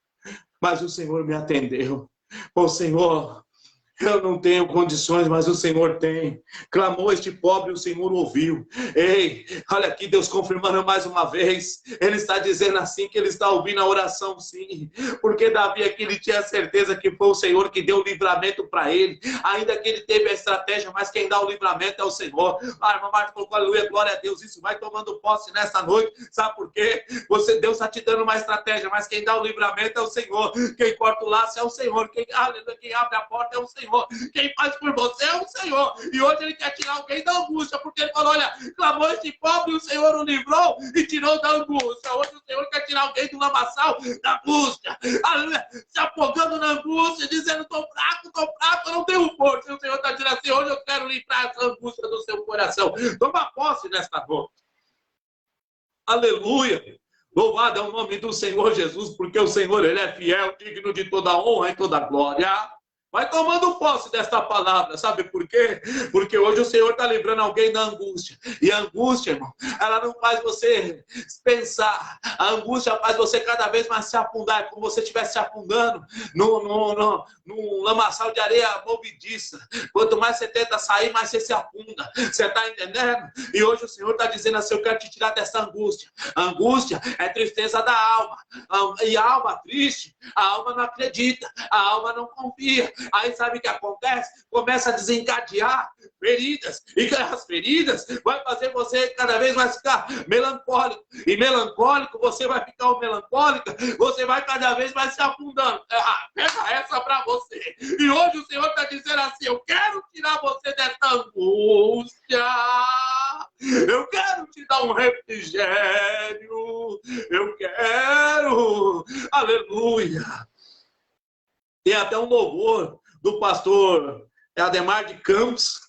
mas o Senhor me atendeu. Ô Senhor, eu não tenho condições, mas o Senhor tem. Clamou este pobre, o Senhor ouviu. Ei, olha aqui, Deus confirmando mais uma vez. Ele está dizendo assim que ele está ouvindo a oração, sim. Porque Davi aqui, ele tinha certeza que foi o Senhor que deu o livramento para ele. Ainda que ele teve a estratégia, mas quem dá o livramento é o Senhor. A irmã Marta colocou, aleluia, glória a Deus. Isso vai tomando posse nessa noite. Sabe por quê? Deus está te dando uma estratégia, mas quem dá o livramento é o Senhor. Quem corta o laço é o Senhor. Quem abre a porta é o Senhor. Quem faz por você é o Senhor. E hoje ele quer tirar alguém da angústia, porque ele falou, olha, clamou este pobre e o Senhor o livrou e tirou da angústia. Hoje o Senhor quer tirar alguém do lamaçal da angústia, se afogando na angústia, dizendo, estou fraco, eu não tenho força. E o Senhor está dizendo assim, hoje eu quero livrar essa angústia do seu coração. Toma posse nesta noite. Aleluia. Louvado é o nome do Senhor Jesus, porque o Senhor, ele é fiel, digno de toda honra e toda glória. Vai tomando posse desta palavra, sabe por quê? Porque hoje o Senhor está livrando alguém da angústia. E a angústia, irmão, ela não faz você pensar. A angústia faz você cada vez mais se afundar. É como se você estivesse se afundando num lamaçal de areia movediça. Quanto mais você tenta sair, mais você se afunda. Você está entendendo? E hoje o Senhor está dizendo assim, eu quero te tirar dessa angústia. A angústia é tristeza da alma. E a alma triste, a alma não acredita. A alma não confia. Aí sabe o que acontece? Começa a desencadear feridas. E as feridas vai fazer você cada vez mais ficar melancólico. E melancólico, você vai ficar melancólica, você vai cada vez mais se afundando. Pega essa pra você. E hoje o Senhor está dizendo assim, eu quero tirar você dessa angústia. Eu quero te dar um refrigério. Eu quero. Aleluia. Tem até um louvor do pastor Ademar de Campos,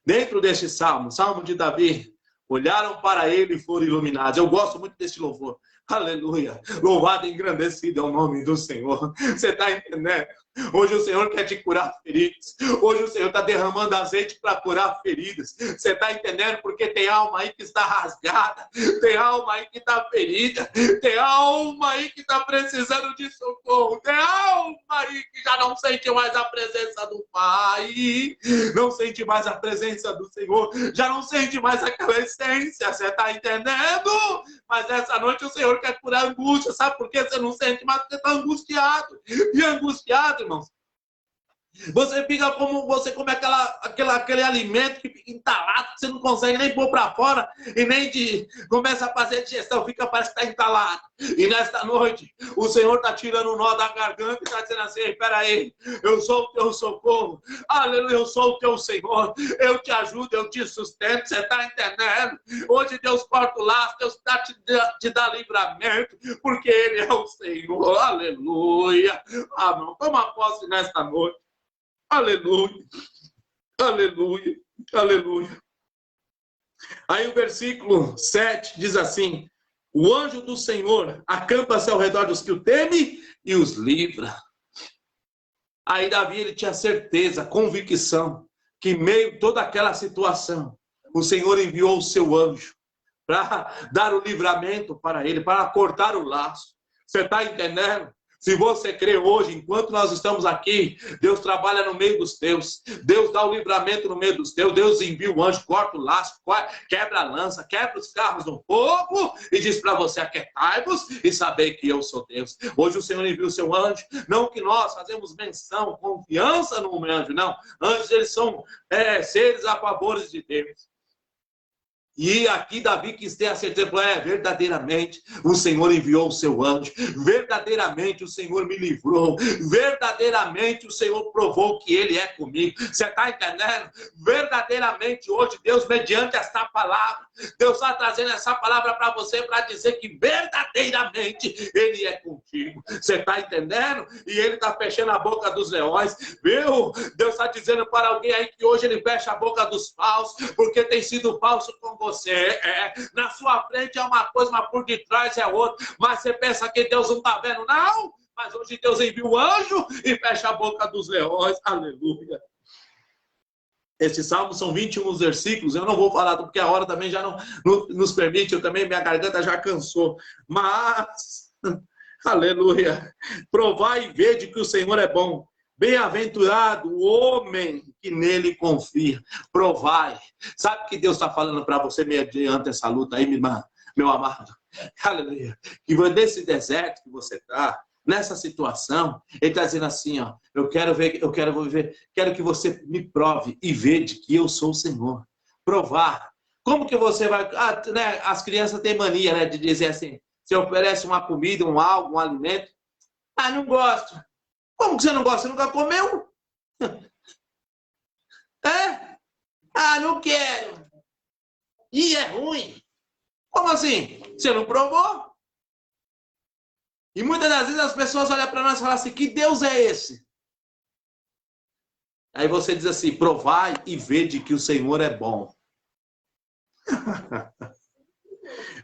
dentro deste salmo, Salmo de Davi. Olharam para ele e foram iluminados. Eu gosto muito desse louvor. Aleluia. Louvado e engrandecido é o nome do Senhor. Você está entendendo? Hoje o Senhor quer te curar feridas. Hoje o Senhor está derramando azeite para curar feridas. Você está entendendo? Porque tem alma aí que está rasgada. Tem alma aí que está ferida. Tem alma aí que está precisando de socorro. Tem alma aí que já não sente mais a presença do Pai. Não sente mais a presença do Senhor. Já não sente mais aquela essência. Você está entendendo? Mas essa noite o Senhor quer curar a angústia. Sabe por que você não sente mais? Porque está angustiado. E angustiado, irmãos, você fica como você come aquele alimento que fica entalado, que você não consegue nem pôr para fora e nem começa a fazer digestão, parece que está entalado. E nesta noite, o Senhor está tirando o nó da garganta e está dizendo assim, espera aí, eu sou o teu socorro, aleluia, eu sou o teu Senhor, eu te ajudo, eu te sustento, você está entendendo? Hoje Deus corta o laço, Deus te dá livramento, porque Ele é o Senhor, aleluia. Amém. Toma posse nesta noite. Aleluia, aleluia, aleluia. Aí o versículo 7 diz assim, o anjo do Senhor acampa-se ao redor dos que o temem e os livra. Aí Davi, ele tinha certeza, convicção, que em meio a toda aquela situação, o Senhor enviou o seu anjo para dar o livramento para ele, para cortar o laço. Você está entendendo? Se você crê hoje, enquanto nós estamos aqui, Deus trabalha no meio dos teus. Deus dá o livramento no meio dos teus. Deus envia o anjo, corta o laço, quebra a lança, quebra os carros no fogo e diz para você, aquietai-vos e saber que eu sou Deus. Hoje o Senhor envia o seu anjo. Não que nós fazemos menção, confiança no anjo, não. Anjos, eles são seres a favores de Deus. E aqui Davi quis ter a certeza, verdadeiramente o Senhor enviou o seu anjo, verdadeiramente o Senhor me livrou, verdadeiramente o Senhor provou que Ele é comigo. Você está entendendo? Verdadeiramente hoje Deus, mediante esta palavra, Deus está trazendo essa palavra para você, para dizer que verdadeiramente Ele é contigo. Você está entendendo? E Ele está fechando a boca dos leões, viu? Deus está dizendo para alguém aí que hoje Ele fecha a boca dos falsos, porque tem sido falso com você. Na sua frente é uma coisa, mas por detrás é outra. Mas você pensa que Deus não está vendo? Não! Mas hoje Deus envia o anjo e fecha a boca dos leões. Aleluia! Esses salmos são 21 versículos, eu não vou falar, porque a hora também já não nos permite, eu também, minha garganta já cansou. Mas, aleluia, provai e vede que o Senhor é bom. Bem-aventurado o homem que nele confia. Provai. Sabe o que Deus está falando para você mediante essa luta aí, minha irmã, meu amado? Aleluia. Que nesse deserto que você está, nessa situação, ele está dizendo assim, ó, eu quero viver, quero que você me prove e vede que eu sou o Senhor. Provar. Como que você vai... né, as crianças têm mania, né, de dizer assim, você oferece uma comida, um algo, um alimento, não gosto. Como que você não gosta? Você nunca comeu? Não quero. E é ruim. Como assim? Você não provou? E muitas das vezes as pessoas olham para nós e falam assim, que Deus é esse? Aí você diz assim, provai e vede que o Senhor é bom.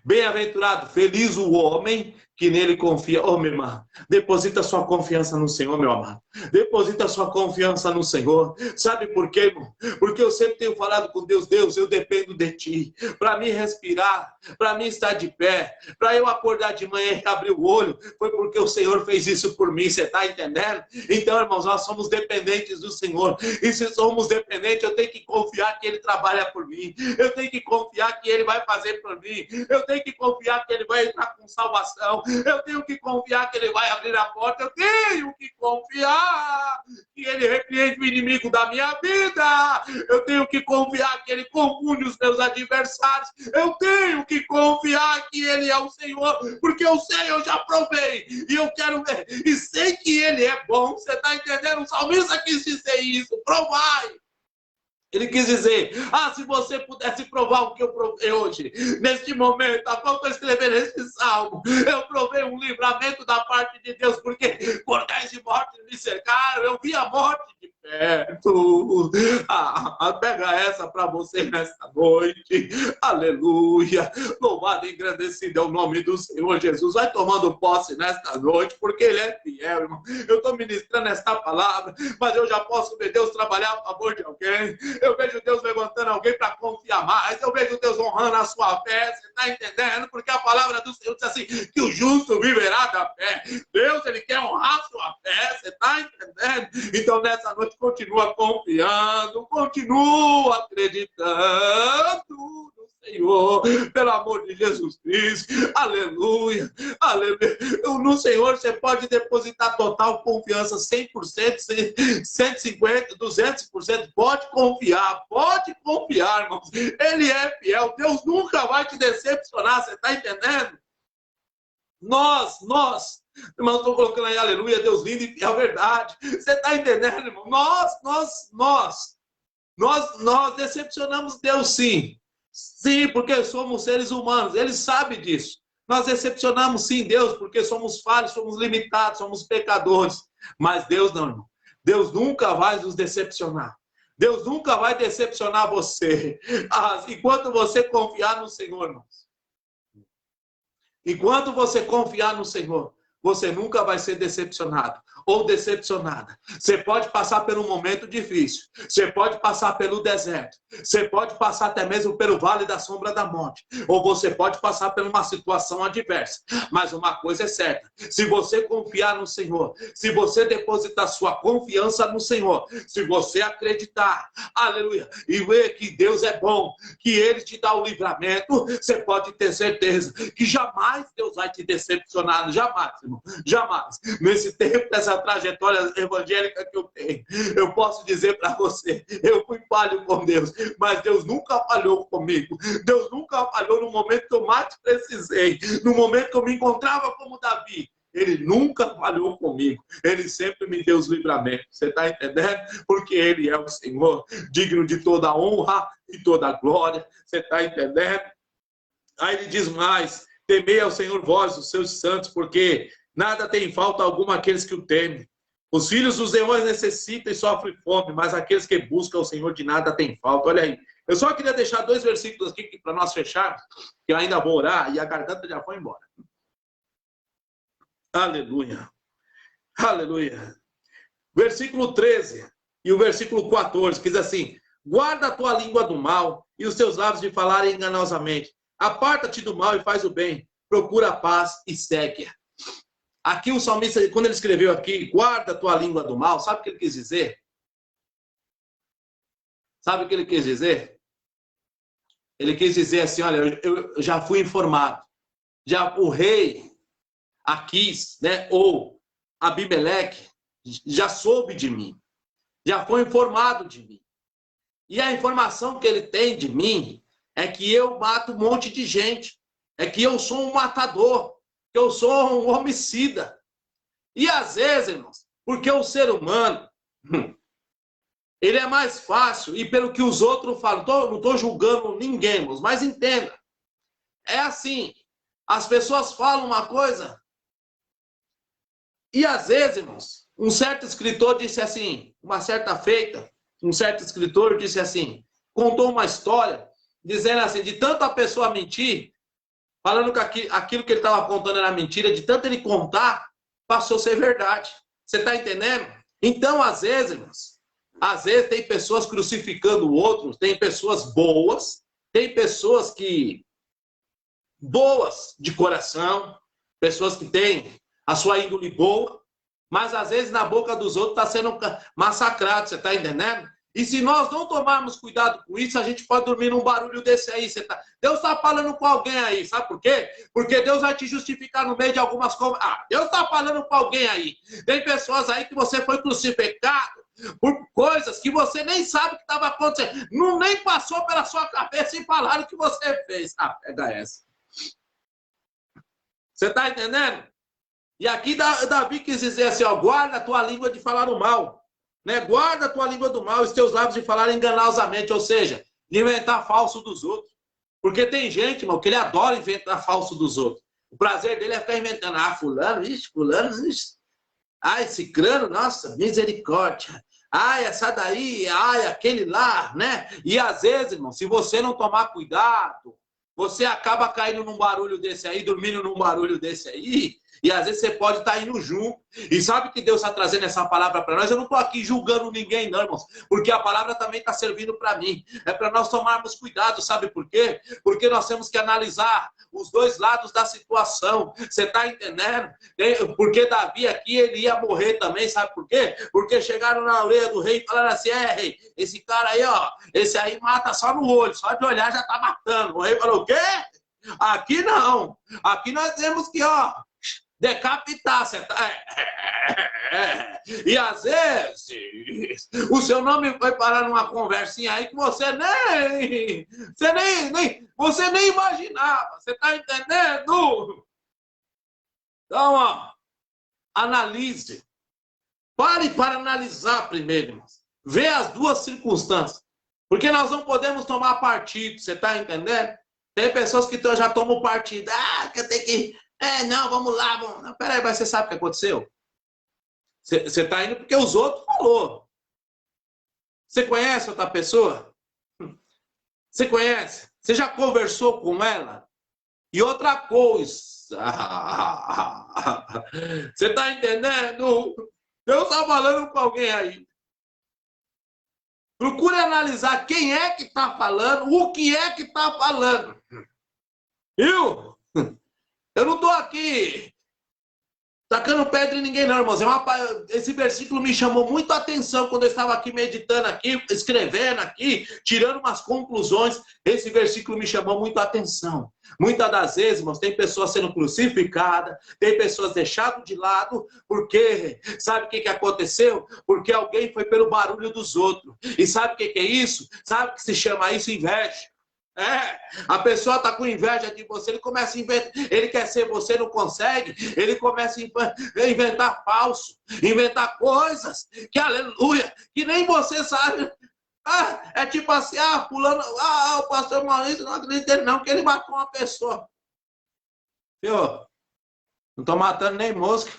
Bem-aventurado, feliz o homem que nele confia. Ô, minha irmã, deposita sua confiança no Senhor, meu amado. Deposita sua confiança no Senhor. Sabe por quê, irmão? Porque eu sempre tenho falado com Deus, Deus, eu dependo de Ti. Para mim respirar, para mim estar de pé, para eu acordar de manhã e abrir o olho, foi porque o Senhor fez isso por mim, você está entendendo? Então, irmãos, nós somos dependentes do Senhor. E se somos dependentes, eu tenho que confiar que Ele trabalha por mim. Eu tenho que confiar que Ele vai fazer por mim. Eu tenho que confiar que Ele vai entrar com salvação. Eu tenho que confiar que Ele vai abrir a porta. Eu tenho que confiar que Ele repreende o inimigo da minha vida. Eu tenho que confiar que Ele confunde os meus adversários. Eu tenho que confiar que Ele é o Senhor, porque eu sei, eu já provei. E eu quero ver. E sei que Ele é bom. Você está entendendo? O salmista quis dizer isso. Provai. Ele quis dizer, se você pudesse provar o que eu provei hoje, neste momento, a qual eu escrever este salmo, eu provei um livramento da parte de Deus, porque cordéis de morte me cercaram, eu vi a morte de perto. Pega essa para você nesta noite, aleluia, louvado e engrandecido é o nome do Senhor Jesus. Vai tomando posse nesta noite, porque Ele é fiel, irmão. Eu estou ministrando esta palavra, mas eu já posso ver Deus trabalhar a favor de alguém. Eu vejo Deus levantando alguém para confiar mais. Eu vejo Deus honrando a sua fé. Você está entendendo? Porque a palavra do Senhor diz assim, que o justo viverá da fé. Deus, Ele quer honrar a sua fé. Você está entendendo? Então, nessa noite, continua confiando. Continua acreditando no Senhor. Pelo amor de Jesus Cristo. Aleluia. Aleluia. No Senhor, você pode depositar total confiança, 100%, 150%, 200%. Pode confiar, irmãos. Ele é fiel. Deus nunca vai te decepcionar. Você está entendendo? Nós, irmãos, estou colocando aí, aleluia, Deus lindo e fiel, verdade. Você está entendendo, irmão? Nós decepcionamos Deus, sim. Sim, porque somos seres humanos. Ele sabe disso. Nós decepcionamos, sim, Deus, porque somos falhos, somos limitados, somos pecadores. Mas Deus não, irmão. Deus nunca vai nos decepcionar. Deus nunca vai decepcionar você. Enquanto você confiar no Senhor, irmãos. Enquanto você confiar no Senhor, você nunca vai ser decepcionado ou decepcionada. Você pode passar por um momento difícil. Você pode passar pelo deserto. Você pode passar até mesmo pelo vale da sombra da morte. Ou você pode passar por uma situação adversa. Mas uma coisa é certa. Se você confiar no Senhor, se você depositar sua confiança no Senhor, se você acreditar, aleluia, e ver que Deus é bom, que Ele te dá o livramento, você pode ter certeza que jamais Deus vai te decepcionar. Jamais, irmão. Jamais. Nesse tempo, dessa trajetória evangélica que eu tenho, eu posso dizer para você, eu fui falho com Deus, mas Deus nunca falhou comigo. Deus nunca falhou no momento que eu mais precisei, no momento que eu me encontrava como Davi. Ele nunca falhou comigo. Ele sempre me deu os livramentos. Você está entendendo? Porque Ele é o Senhor, digno de toda honra e toda glória. Você está entendendo? Aí Ele diz mais: temei ao Senhor vós, os seus santos, porque nada tem falta alguma aqueles que o temem. Os filhos dos leões necessitam e sofrem fome, mas aqueles que buscam o Senhor de nada tem falta. Olha aí. Eu só queria deixar 2 versículos aqui para nós fecharmos, que eu ainda vou orar e a garganta já foi embora. Aleluia. Aleluia. Versículo 13 e o versículo 14, que diz assim: Guarda a tua língua do mal e os teus lábios de falarem enganosamente. Aparta-te do mal e faz o bem. Procura a paz e segue-a. Aqui o salmista, quando ele escreveu aqui, guarda a tua língua do mal, sabe o que ele quis dizer? Sabe o que ele quis dizer? Ele quis dizer assim, olha, eu já fui informado. Já o rei Aquis, né, ou Abimeleque, já soube de mim. Já foi informado de mim. E a informação que ele tem de mim é que eu mato um monte de gente. É que eu sou um matador. Que eu sou um homicida. E às vezes, irmãos, porque o ser humano, ele é mais fácil, e pelo que os outros falam, não estou julgando ninguém, irmãos, mas entenda. É assim, as pessoas falam uma coisa, e às vezes, irmãos, um certo escritor disse assim, uma certa feita, um certo escritor disse assim, contou uma história, dizendo assim, de tanto a pessoa mentir, falando que aquilo que ele estava contando era mentira, de tanto ele contar, passou a ser verdade. Você está entendendo? Então, às vezes, irmãos, às vezes tem pessoas crucificando outros, tem pessoas boas, tem pessoas que boas de coração, pessoas que têm a sua índole boa, mas às vezes na boca dos outros está sendo massacrado, você está entendendo? E se nós não tomarmos cuidado com isso, a gente pode dormir num barulho desse aí. Deus está falando com alguém aí, sabe por quê? Porque Deus vai te justificar no meio de algumas coisas. Deus está falando com alguém aí. Tem pessoas aí que você foi crucificado por coisas que você nem sabe que estava acontecendo. Não nem passou pela sua cabeça e falaram que você fez. Pega essa. Você está entendendo? E aqui Davi quis dizer assim, ó, guarda a tua língua de falar o mal. Né? Guarda a tua língua do mal, os teus lábios de falar enganosamente, ou seja, de inventar falso dos outros. Porque tem gente, irmão, que ele adora inventar falso dos outros. O prazer dele é ficar inventando. Fulano, esse crânio, nossa, misericórdia. Essa daí, aquele lá, né? E às vezes, irmão, se você não tomar cuidado, você acaba caindo num barulho desse aí, dormindo num barulho desse aí, e às vezes você pode estar indo junto. E sabe que Deus está trazendo essa palavra para nós? Eu não estou aqui julgando ninguém, não, irmãos. Porque a palavra também está servindo para mim. É para nós tomarmos cuidado, sabe por quê? Porque nós temos que analisar os dois lados da situação. Você está entendendo? Porque Davi aqui, ele ia morrer também, sabe por quê? Porque chegaram na orelha do rei e falaram assim, rei, esse cara aí, ó, esse aí mata só no olho, só de olhar já está matando. O rei falou, o quê? Aqui não. Aqui nós temos que, ó, decapitar, você tá... E às vezes o seu nome foi parar numa conversinha aí que você nem imaginava, você tá entendendo? Então, ó, analise, pare para analisar primeiro, irmãos. Vê as duas circunstâncias, porque nós não podemos tomar partido, você tá entendendo? Tem pessoas que já tomam partido, que eu tenho que... não, vamos lá, vamos... Não, peraí, mas você sabe o que aconteceu? Você está indo porque os outros falou. Você conhece outra pessoa? Você conhece? Você já conversou com ela? E outra coisa... Você está entendendo? Deus está falando com alguém aí. Procure analisar quem é que está falando, o que é que está falando. Viu? Eu não estou aqui tacando pedra em ninguém, não, irmãos. Esse versículo me chamou muito a atenção quando eu estava aqui meditando aqui, escrevendo aqui, tirando umas conclusões. Esse versículo me chamou muito a atenção. Muitas das vezes, irmãos, tem pessoas sendo crucificadas, tem pessoas deixadas de lado, porque sabe o que aconteceu? Porque alguém foi pelo barulho dos outros. E sabe o que é isso? Sabe o que se chama isso? Inveja. A pessoa está com inveja de você, ele começa a inventar, ele quer ser você, não consegue, ele começa a inventar falso, inventar coisas, que aleluia, que nem você sabe. É tipo assim, fulano, o pastor Maurício não acredita não, que ele matou uma pessoa. Viu? Não estou matando nem mosca.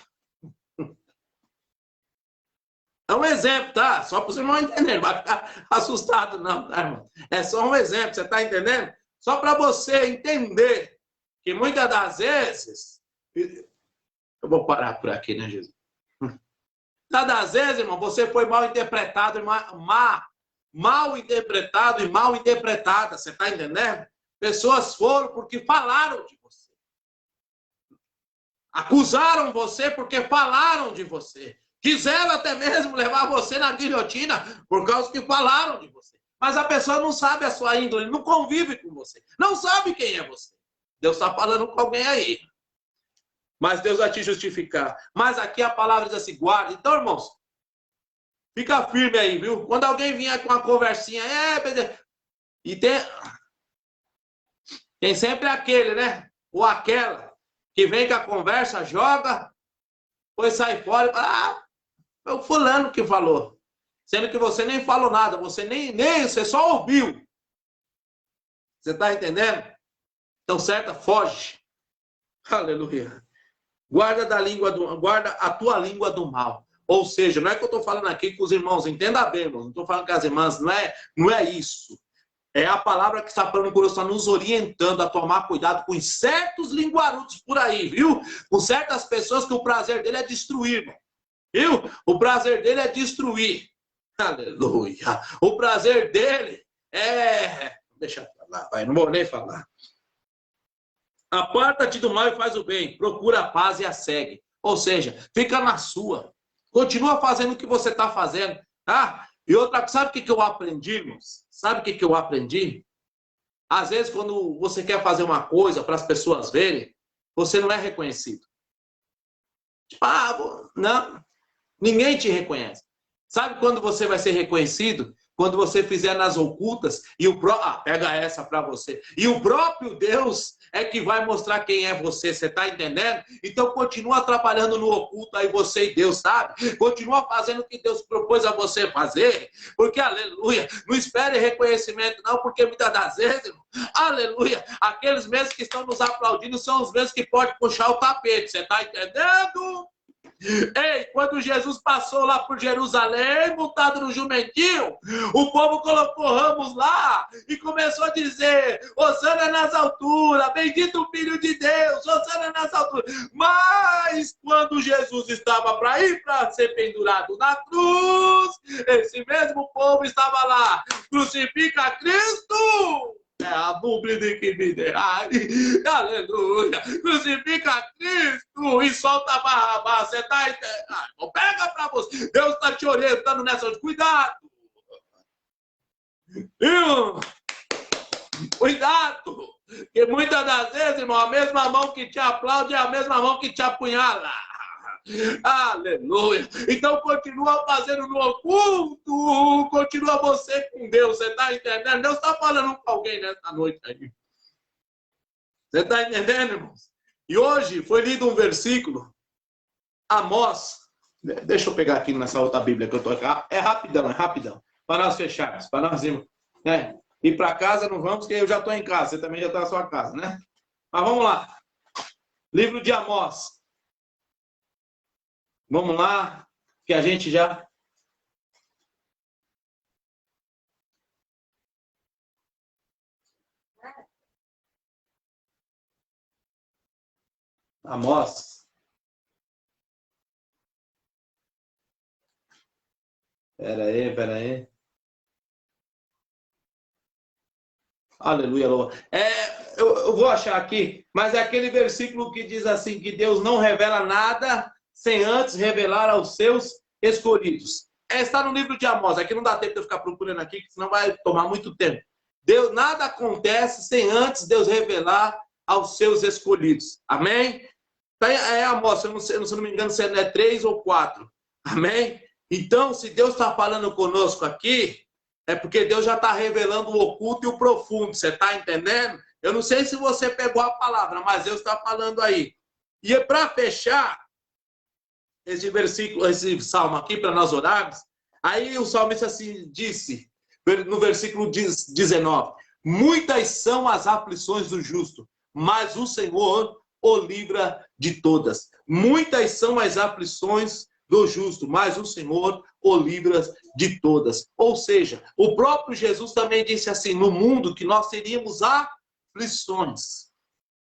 É um exemplo, tá? Só para você não entender, não vai ficar assustado não, tá, irmão? É só um exemplo, você está entendendo? Só para você entender que muitas das vezes... Eu vou parar por aqui, né, Jesus? Muitas das vezes, irmão, você foi mal interpretado, mal interpretado e mal interpretada. Você está entendendo? Pessoas foram porque falaram de você. Acusaram você porque falaram de você. Quiseram até mesmo levar você na guilhotina por causa que falaram de você. Mas a pessoa não sabe a sua índole, não convive com você. Não sabe quem é você. Deus está falando com alguém aí. Mas Deus vai te justificar. Mas aqui a palavra diz assim, guarda. Então, irmãos, fica firme aí, viu? Quando alguém vier com uma conversinha, e tem sempre aquele, né? Ou aquela que vem com a conversa, joga, depois sai fora e fala, foi o fulano que falou. Sendo que você nem falou nada, você você só ouviu. Você está entendendo? Então, certa, foge. Aleluia. Guarda a tua língua do mal. Ou seja, não é que eu estou falando aqui com os irmãos, entenda bem, irmãos, não estou falando com as irmãs, não é isso. É a palavra que está falando por está nos orientando a tomar cuidado com certos linguarudos por aí, viu? Com certas pessoas que o prazer dele é destruir, irmão. Viu? O prazer dele é destruir. Aleluia. O prazer dele é... Deixa eu falar, vai, não vou nem falar. Aparta-te do mal e faz o bem. Procura a paz e a segue. Ou seja, fica na sua. Continua fazendo o que você está fazendo. Tá? E outra, sabe o que eu aprendi, irmãos? Sabe o que eu aprendi? Às vezes, quando você quer fazer uma coisa para as pessoas verem, você não é reconhecido. Tipo, não. Ninguém te reconhece. Sabe quando você vai ser reconhecido? Quando você fizer nas ocultas e pega essa para você. E o próprio Deus é que vai mostrar quem é você. Você está entendendo? Então continua trabalhando no oculto aí você e Deus, sabe? Continua fazendo o que Deus propôs a você fazer. Porque, aleluia, não espere reconhecimento não, porque muitas das vezes, irmão, aleluia, aqueles mesmos que estão nos aplaudindo são os mesmos que podem puxar o tapete. Você está entendendo? Ei, quando Jesus passou lá por Jerusalém, montado no jumentinho, o povo colocou ramos lá e começou a dizer, Hosana nas alturas, bendito o Filho de Deus, Hosana nas alturas. Mas quando Jesus estava para ir para ser pendurado na cruz, esse mesmo povo estava lá, crucifica Cristo. É a búblia que me derrai. Aleluia. Crucifica Cristo e solta Barrabás. Você tá entendendo? Pega para você. Deus está te orientando nessa. Cuidado. Cuidado. Porque muitas das vezes, irmão, a mesma mão que te aplaude é a mesma mão que te apunhala. Aleluia. Então continua fazendo no oculto. Continua você com Deus. Você está entendendo? Deus está falando com alguém nessa noite aí. Você está entendendo, irmãos? E hoje foi lido um versículo. Amós. Deixa eu pegar aqui nessa outra Bíblia que eu estou aqui. É rapidão. Para nós fecharmos. Para nós irmos, ir para casa não vamos, porque eu já estou em casa. Você também já está na sua casa, né? Mas vamos lá. Livro de Amós. Vamos lá, que a gente já... Amós. Pera aí. Aleluia, louva. Eu vou achar aqui, mas é aquele versículo que diz assim, que Deus não revela nada sem antes revelar aos seus escolhidos. Está no livro de Amós. Aqui não dá tempo de eu ficar procurando aqui, senão vai tomar muito tempo. Nada acontece sem antes Deus revelar aos seus escolhidos. Amém? É Amós, se eu não me engano, se é 3 ou 4. Amém? Então, se Deus está falando conosco aqui, é porque Deus já está revelando o oculto e o profundo. Você está entendendo? Eu não sei se você pegou a palavra, mas Deus está falando aí. E para fechar esse versículo, esse salmo aqui, para nós orarmos, aí o salmista assim disse, no versículo 19, muitas são as aflições do justo, mas o Senhor o livra de todas. Muitas são as aflições do justo, mas o Senhor o livra de todas. Ou seja, o próprio Jesus também disse assim, no mundo que nós teríamos aflições.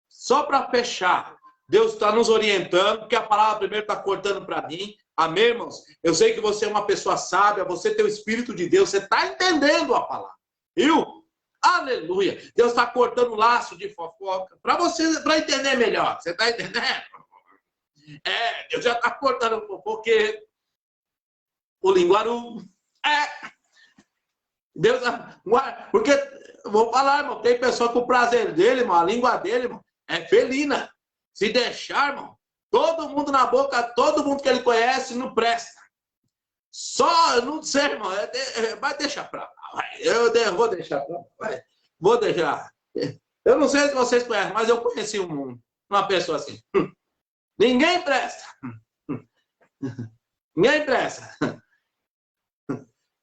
Só para fechar, Deus está nos orientando, porque a palavra primeiro está cortando para mim, Amém, irmãos? Eu sei que você é uma pessoa sábia, você tem o Espírito de Deus, você está entendendo a palavra. Viu? Aleluia. Deus está cortando o laço de fofoca para você, para entender melhor. Você está entendendo? Deus já está cortando o fofoqueiro, o linguarudo. Deus, porque, vou falar, irmão, tem pessoa que o prazer dele, irmão, a língua dele, irmão, é felina. Se deixar, irmão, todo mundo na boca, todo mundo que ele conhece não presta. Só, não sei, irmão, vai deixar pra lá. Eu vou deixar pra lá. Vou deixar. Eu não sei se vocês conhecem, mas eu conheci uma pessoa assim. Ninguém presta. Ninguém presta.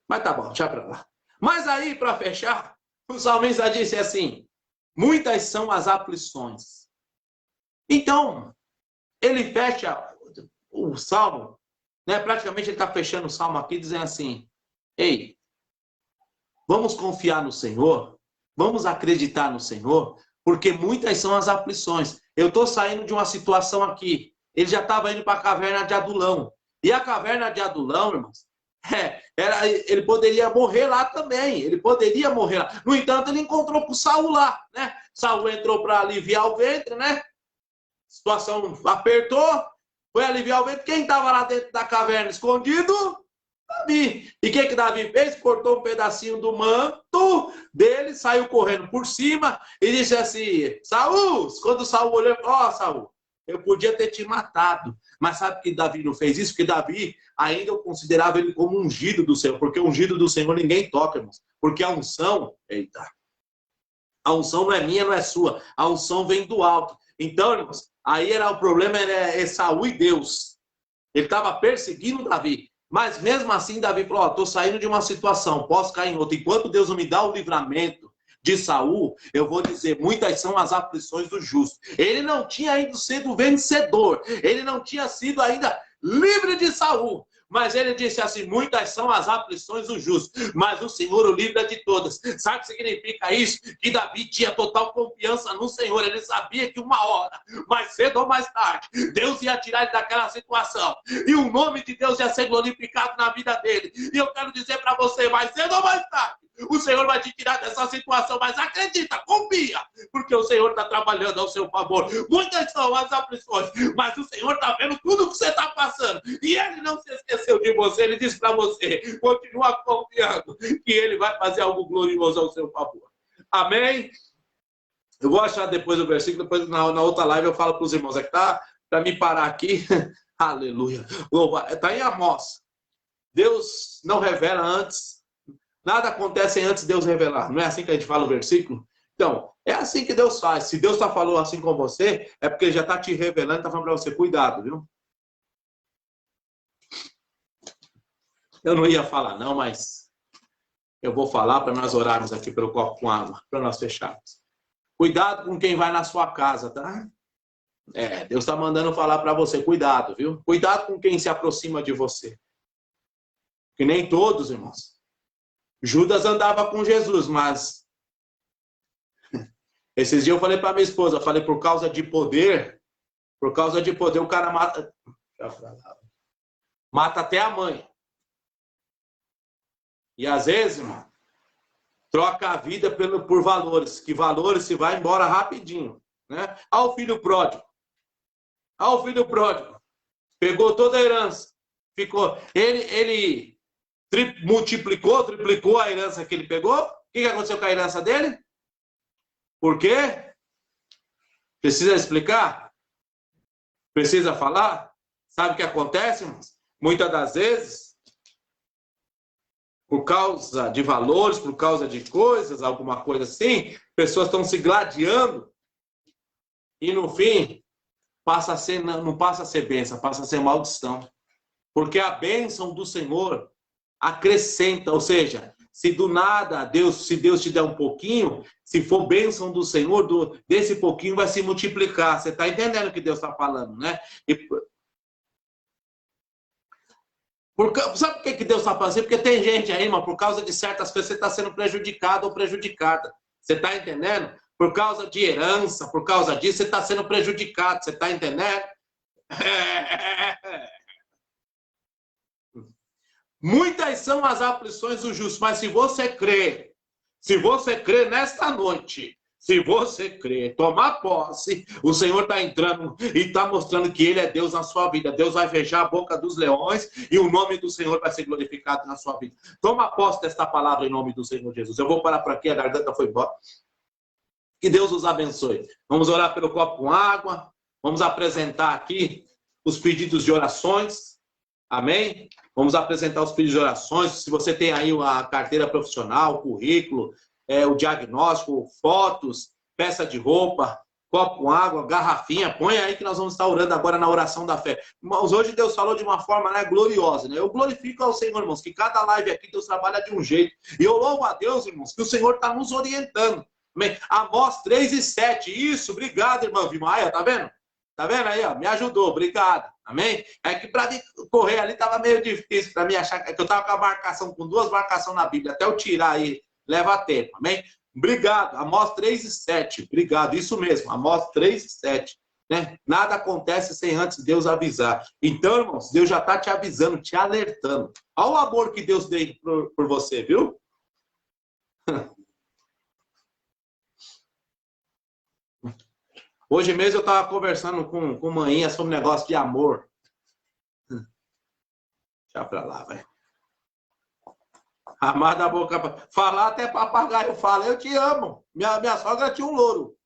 Mas tá bom, deixa pra lá. Mas aí, para fechar, o salmista disse assim: muitas são as aflições. Então, ele fecha o salmo, né? Praticamente ele está fechando o salmo aqui, dizendo assim: ei, vamos confiar no Senhor, vamos acreditar no Senhor, porque muitas são as aflições. Eu estou saindo de uma situação aqui. Ele já estava indo para a caverna de Adulão. E a caverna de Adulão, irmãos, ele poderia morrer lá também. Ele poderia morrer lá. No entanto, ele encontrou com Saul lá, né? Saul entrou para aliviar o ventre, né? A situação apertou, foi aliviar o ventre. Quem estava lá dentro da caverna escondido? Davi. E o que Davi fez? Cortou um pedacinho do manto dele, saiu correndo por cima e disse assim: Saul, quando Saul olhou, Saul, eu podia ter te matado. Mas sabe que Davi não fez isso? Porque Davi ainda eu considerava ele como ungido do Senhor. Porque ungido do Senhor ninguém toca, irmãos. Porque a unção, a unção não é minha, não é sua. A unção vem do alto. Então, irmãos, aí o problema era Saul e Deus. Ele estava perseguindo Davi. Mas mesmo assim, Davi falou: estou saindo de uma situação, posso cair em outra. Enquanto Deus não me dá o livramento de Saul, eu vou dizer, muitas são as aflições do justo. Ele não tinha ainda sido vencedor, ele não tinha sido ainda livre de Saul, mas ele disse assim: muitas são as aflições do justo, mas o Senhor o livra de todas. Sabe o que significa isso? Que Davi tinha total confiança no Senhor. Ele sabia que uma hora, mais cedo ou mais tarde, Deus ia tirar ele daquela situação, e o nome de Deus ia ser glorificado na vida dele. E eu quero dizer para você, mais cedo ou mais tarde, o Senhor vai te tirar dessa situação, mas acredita, confia, porque o Senhor está trabalhando ao seu favor. Muitas são as aflições, mas o Senhor está vendo tudo que você está passando, e Ele não se esqueceu de você. Ele disse para você: continua confiando, que Ele vai fazer algo glorioso ao seu favor. Amém? Eu vou achar depois o versículo, depois na outra live eu falo para os irmãos, tá? Para me parar aqui, aleluia. Está em Amós. Deus não revela antes. Nada acontece antes de Deus revelar. Não é assim que a gente fala o versículo? Então, é assim que Deus faz. Se Deus está falando assim com você, é porque Ele já está te revelando, está falando para você: cuidado, viu? Eu não ia falar não, mas eu vou falar para nós orarmos aqui pelo copo com água, para nós fecharmos. Cuidado com quem vai na sua casa, tá? Deus está mandando falar para você: cuidado, viu? Cuidado com quem se aproxima de você. Que nem todos, irmãos. Judas andava com Jesus, mas esses dias eu falei para minha esposa, eu falei: por causa de poder, o cara mata até a mãe. E às vezes, irmão, troca a vida por valores, que valores se vai embora rapidinho, né? Ao filho pródigo. Pegou toda a herança, ficou, ele multiplicou, triplicou a herança que ele pegou. O que aconteceu com a herança dele? Por quê? Precisa explicar? Precisa falar? Sabe o que acontece, irmãos? Muitas das vezes, por causa de valores, por causa de coisas, alguma coisa assim, pessoas estão se gladiando e no fim não passa a ser bênção, passa a ser maldição. Porque a bênção do Senhor acrescenta, ou seja, se do nada se Deus te der um pouquinho, se for bênção do Senhor, desse pouquinho vai se multiplicar. Você está entendendo o que Deus está falando, né? Sabe por que Deus está fazendo? Porque tem gente aí, irmão, por causa de certas coisas você está sendo prejudicado ou prejudicada. Você está entendendo? Por causa de herança, por causa disso, você está sendo prejudicado. Você está entendendo? Muitas são as aflições do justo, mas se você crer nesta noite, se você crer, tomar posse, o Senhor está entrando e está mostrando que Ele é Deus na sua vida. Deus vai fechar a boca dos leões e o nome do Senhor vai ser glorificado na sua vida. Toma posse desta palavra em nome do Senhor Jesus. Eu vou parar por aqui, a garganta foi embora. Que Deus os abençoe. Vamos orar pelo copo com água. Vamos apresentar aqui os pedidos de orações. Amém? Vamos apresentar os pedidos de orações. Se você tem aí a carteira profissional, o currículo, o diagnóstico, fotos, peça de roupa, copo com água, garrafinha, põe aí que nós vamos estar orando agora na oração da fé. Irmãos, hoje Deus falou de uma forma, né, gloriosa, né? Eu glorifico ao Senhor, irmãos, que cada live aqui Deus trabalha de um jeito. E eu louvo a Deus, irmãos, que o Senhor está nos orientando. Amém? Amós 3:7. Isso, obrigado, irmão Vimaia, tá vendo? Tá vendo aí, ó? Me ajudou, obrigado. Amém? É que para correr ali estava meio difícil para mim achar que eu estava com a marcação, com 2 marcações na Bíblia. Até eu tirar aí, leva tempo. Amém? Obrigado. Amós 3:7. Obrigado. Isso mesmo. Amós 3:7. Né? Nada acontece sem antes Deus avisar. Então, irmãos, Deus já está te avisando, te alertando. Olha o amor que Deus deu por você, viu? Hoje mesmo eu estava conversando com manhã sobre um negócio de amor. Deixa pra lá, vai. Amar da boca. Falar até papagaio fala, eu te amo. Minha sogra tinha um louro.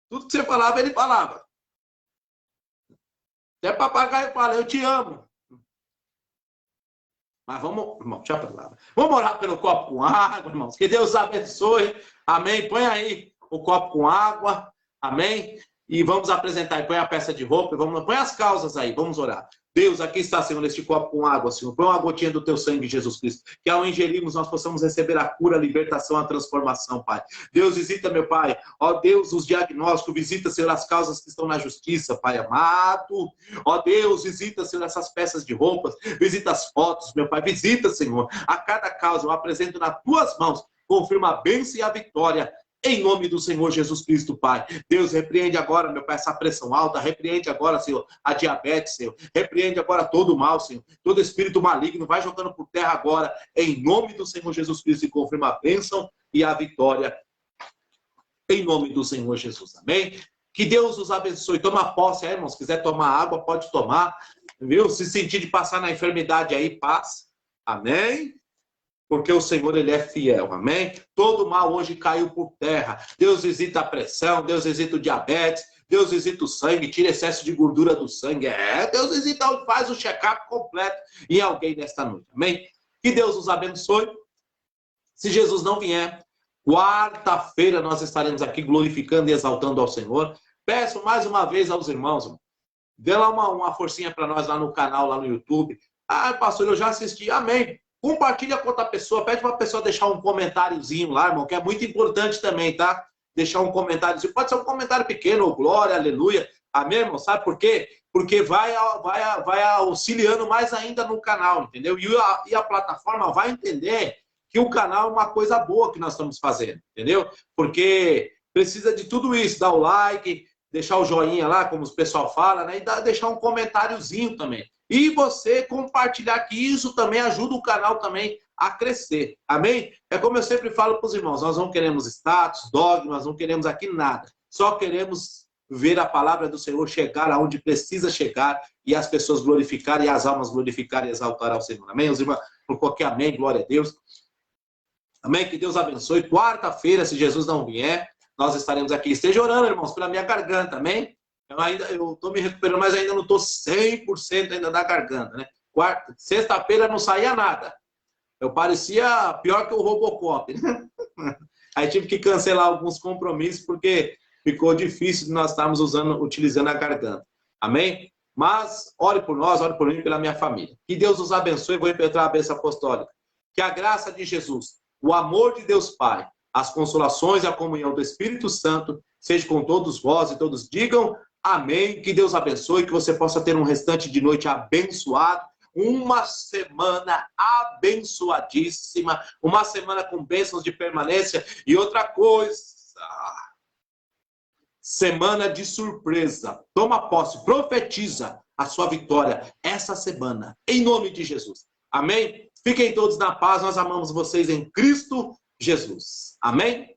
Tudo que você falava, ele falava. Até papagaio fala, eu te amo. Mas vamos, irmão, deixa pra lá. Vamos orar pelo copo com água, irmãos. Que Deus abençoe. Amém. Põe aí o copo com água. Amém? E vamos apresentar, põe a peça de roupa, põe as causas aí, vamos orar. Deus, aqui está, Senhor, este copo com água, Senhor. Põe uma gotinha do teu sangue, Jesus Cristo. Que ao ingerirmos nós possamos receber a cura, a libertação, a transformação, Pai. Deus, visita, meu Pai. Ó Deus, os diagnósticos. Visita, Senhor, as causas que estão na justiça, Pai amado. Ó Deus, visita, Senhor, essas peças de roupas. Visita as fotos, meu Pai. Visita, Senhor. A cada causa eu apresento nas tuas mãos. Confirma a bênção e a vitória. Em nome do Senhor Jesus Cristo, Pai. Deus, repreende agora, meu Pai, essa pressão alta. Repreende agora, Senhor, a diabetes, Senhor. Repreende agora todo o mal, Senhor. Todo espírito maligno vai jogando por terra agora. Em nome do Senhor Jesus Cristo. E confirma a bênção e a vitória. Em nome do Senhor Jesus. Amém? Que Deus os abençoe. Toma posse aí, irmãos. Se quiser tomar água, pode tomar. Viu? Se sentir de passar na enfermidade aí, paz. Amém? Porque o Senhor, Ele é fiel, amém? Todo mal hoje caiu por terra. Deus visita a pressão, Deus visita o diabetes, Deus visita o sangue, tira excesso de gordura do sangue. Deus visita, faz o check-up completo em alguém nesta noite, amém? Que Deus os abençoe. Se Jesus não vier, quarta-feira nós estaremos aqui glorificando e exaltando ao Senhor. Peço mais uma vez aos irmãos, dê lá uma forcinha para nós lá no canal, lá no YouTube. Ah, pastor, eu já assisti, amém. Compartilha com outra pessoa, pede para a pessoa deixar um comentáriozinho lá, irmão, que é muito importante também, tá? Deixar um comentáriozinho, pode ser um comentário pequeno, ou glória, aleluia, amém, irmão? Sabe por quê? Porque vai auxiliando mais ainda no canal, entendeu? E a plataforma vai entender que o canal é uma coisa boa que nós estamos fazendo, entendeu? Porque precisa de tudo isso, dar o like, deixar o joinha lá, como o pessoal fala, né? E deixar um comentáriozinho também. E você compartilhar, que isso também ajuda o canal também a crescer. Amém? É como eu sempre falo para os irmãos, nós não queremos status, dogmas, não queremos aqui nada. Só queremos ver a palavra do Senhor chegar aonde precisa chegar e as pessoas glorificarem, e as almas glorificarem e exaltar ao Senhor. Amém? Os irmãos, por qualquer amém, glória a Deus. Amém? Que Deus abençoe. Quarta-feira, se Jesus não vier, nós estaremos aqui. Esteja orando, irmãos, pela minha garganta. Amém? Eu estou me recuperando, mas ainda não estou 100% ainda da garganta, né? Sexta-feira não saía nada. Eu parecia pior que o Robocop. Aí tive que cancelar alguns compromissos, porque ficou difícil de nós estarmos utilizando a garganta. Amém? Mas ore por nós, ore por mim e pela minha família. Que Deus os abençoe. Vou impetrar a bênção apostólica. Que a graça de Jesus, o amor de Deus Pai, as consolações e a comunhão do Espírito Santo seja com todos vós e todos digam amém. Que Deus abençoe, que você possa ter um restante de noite abençoado, uma semana abençoadíssima, uma semana com bênçãos de permanência. E outra coisa, semana de surpresa. Toma posse, profetiza a sua vitória essa semana, em nome de Jesus. Amém? Fiquem todos na paz, nós amamos vocês em Cristo Jesus. Amém?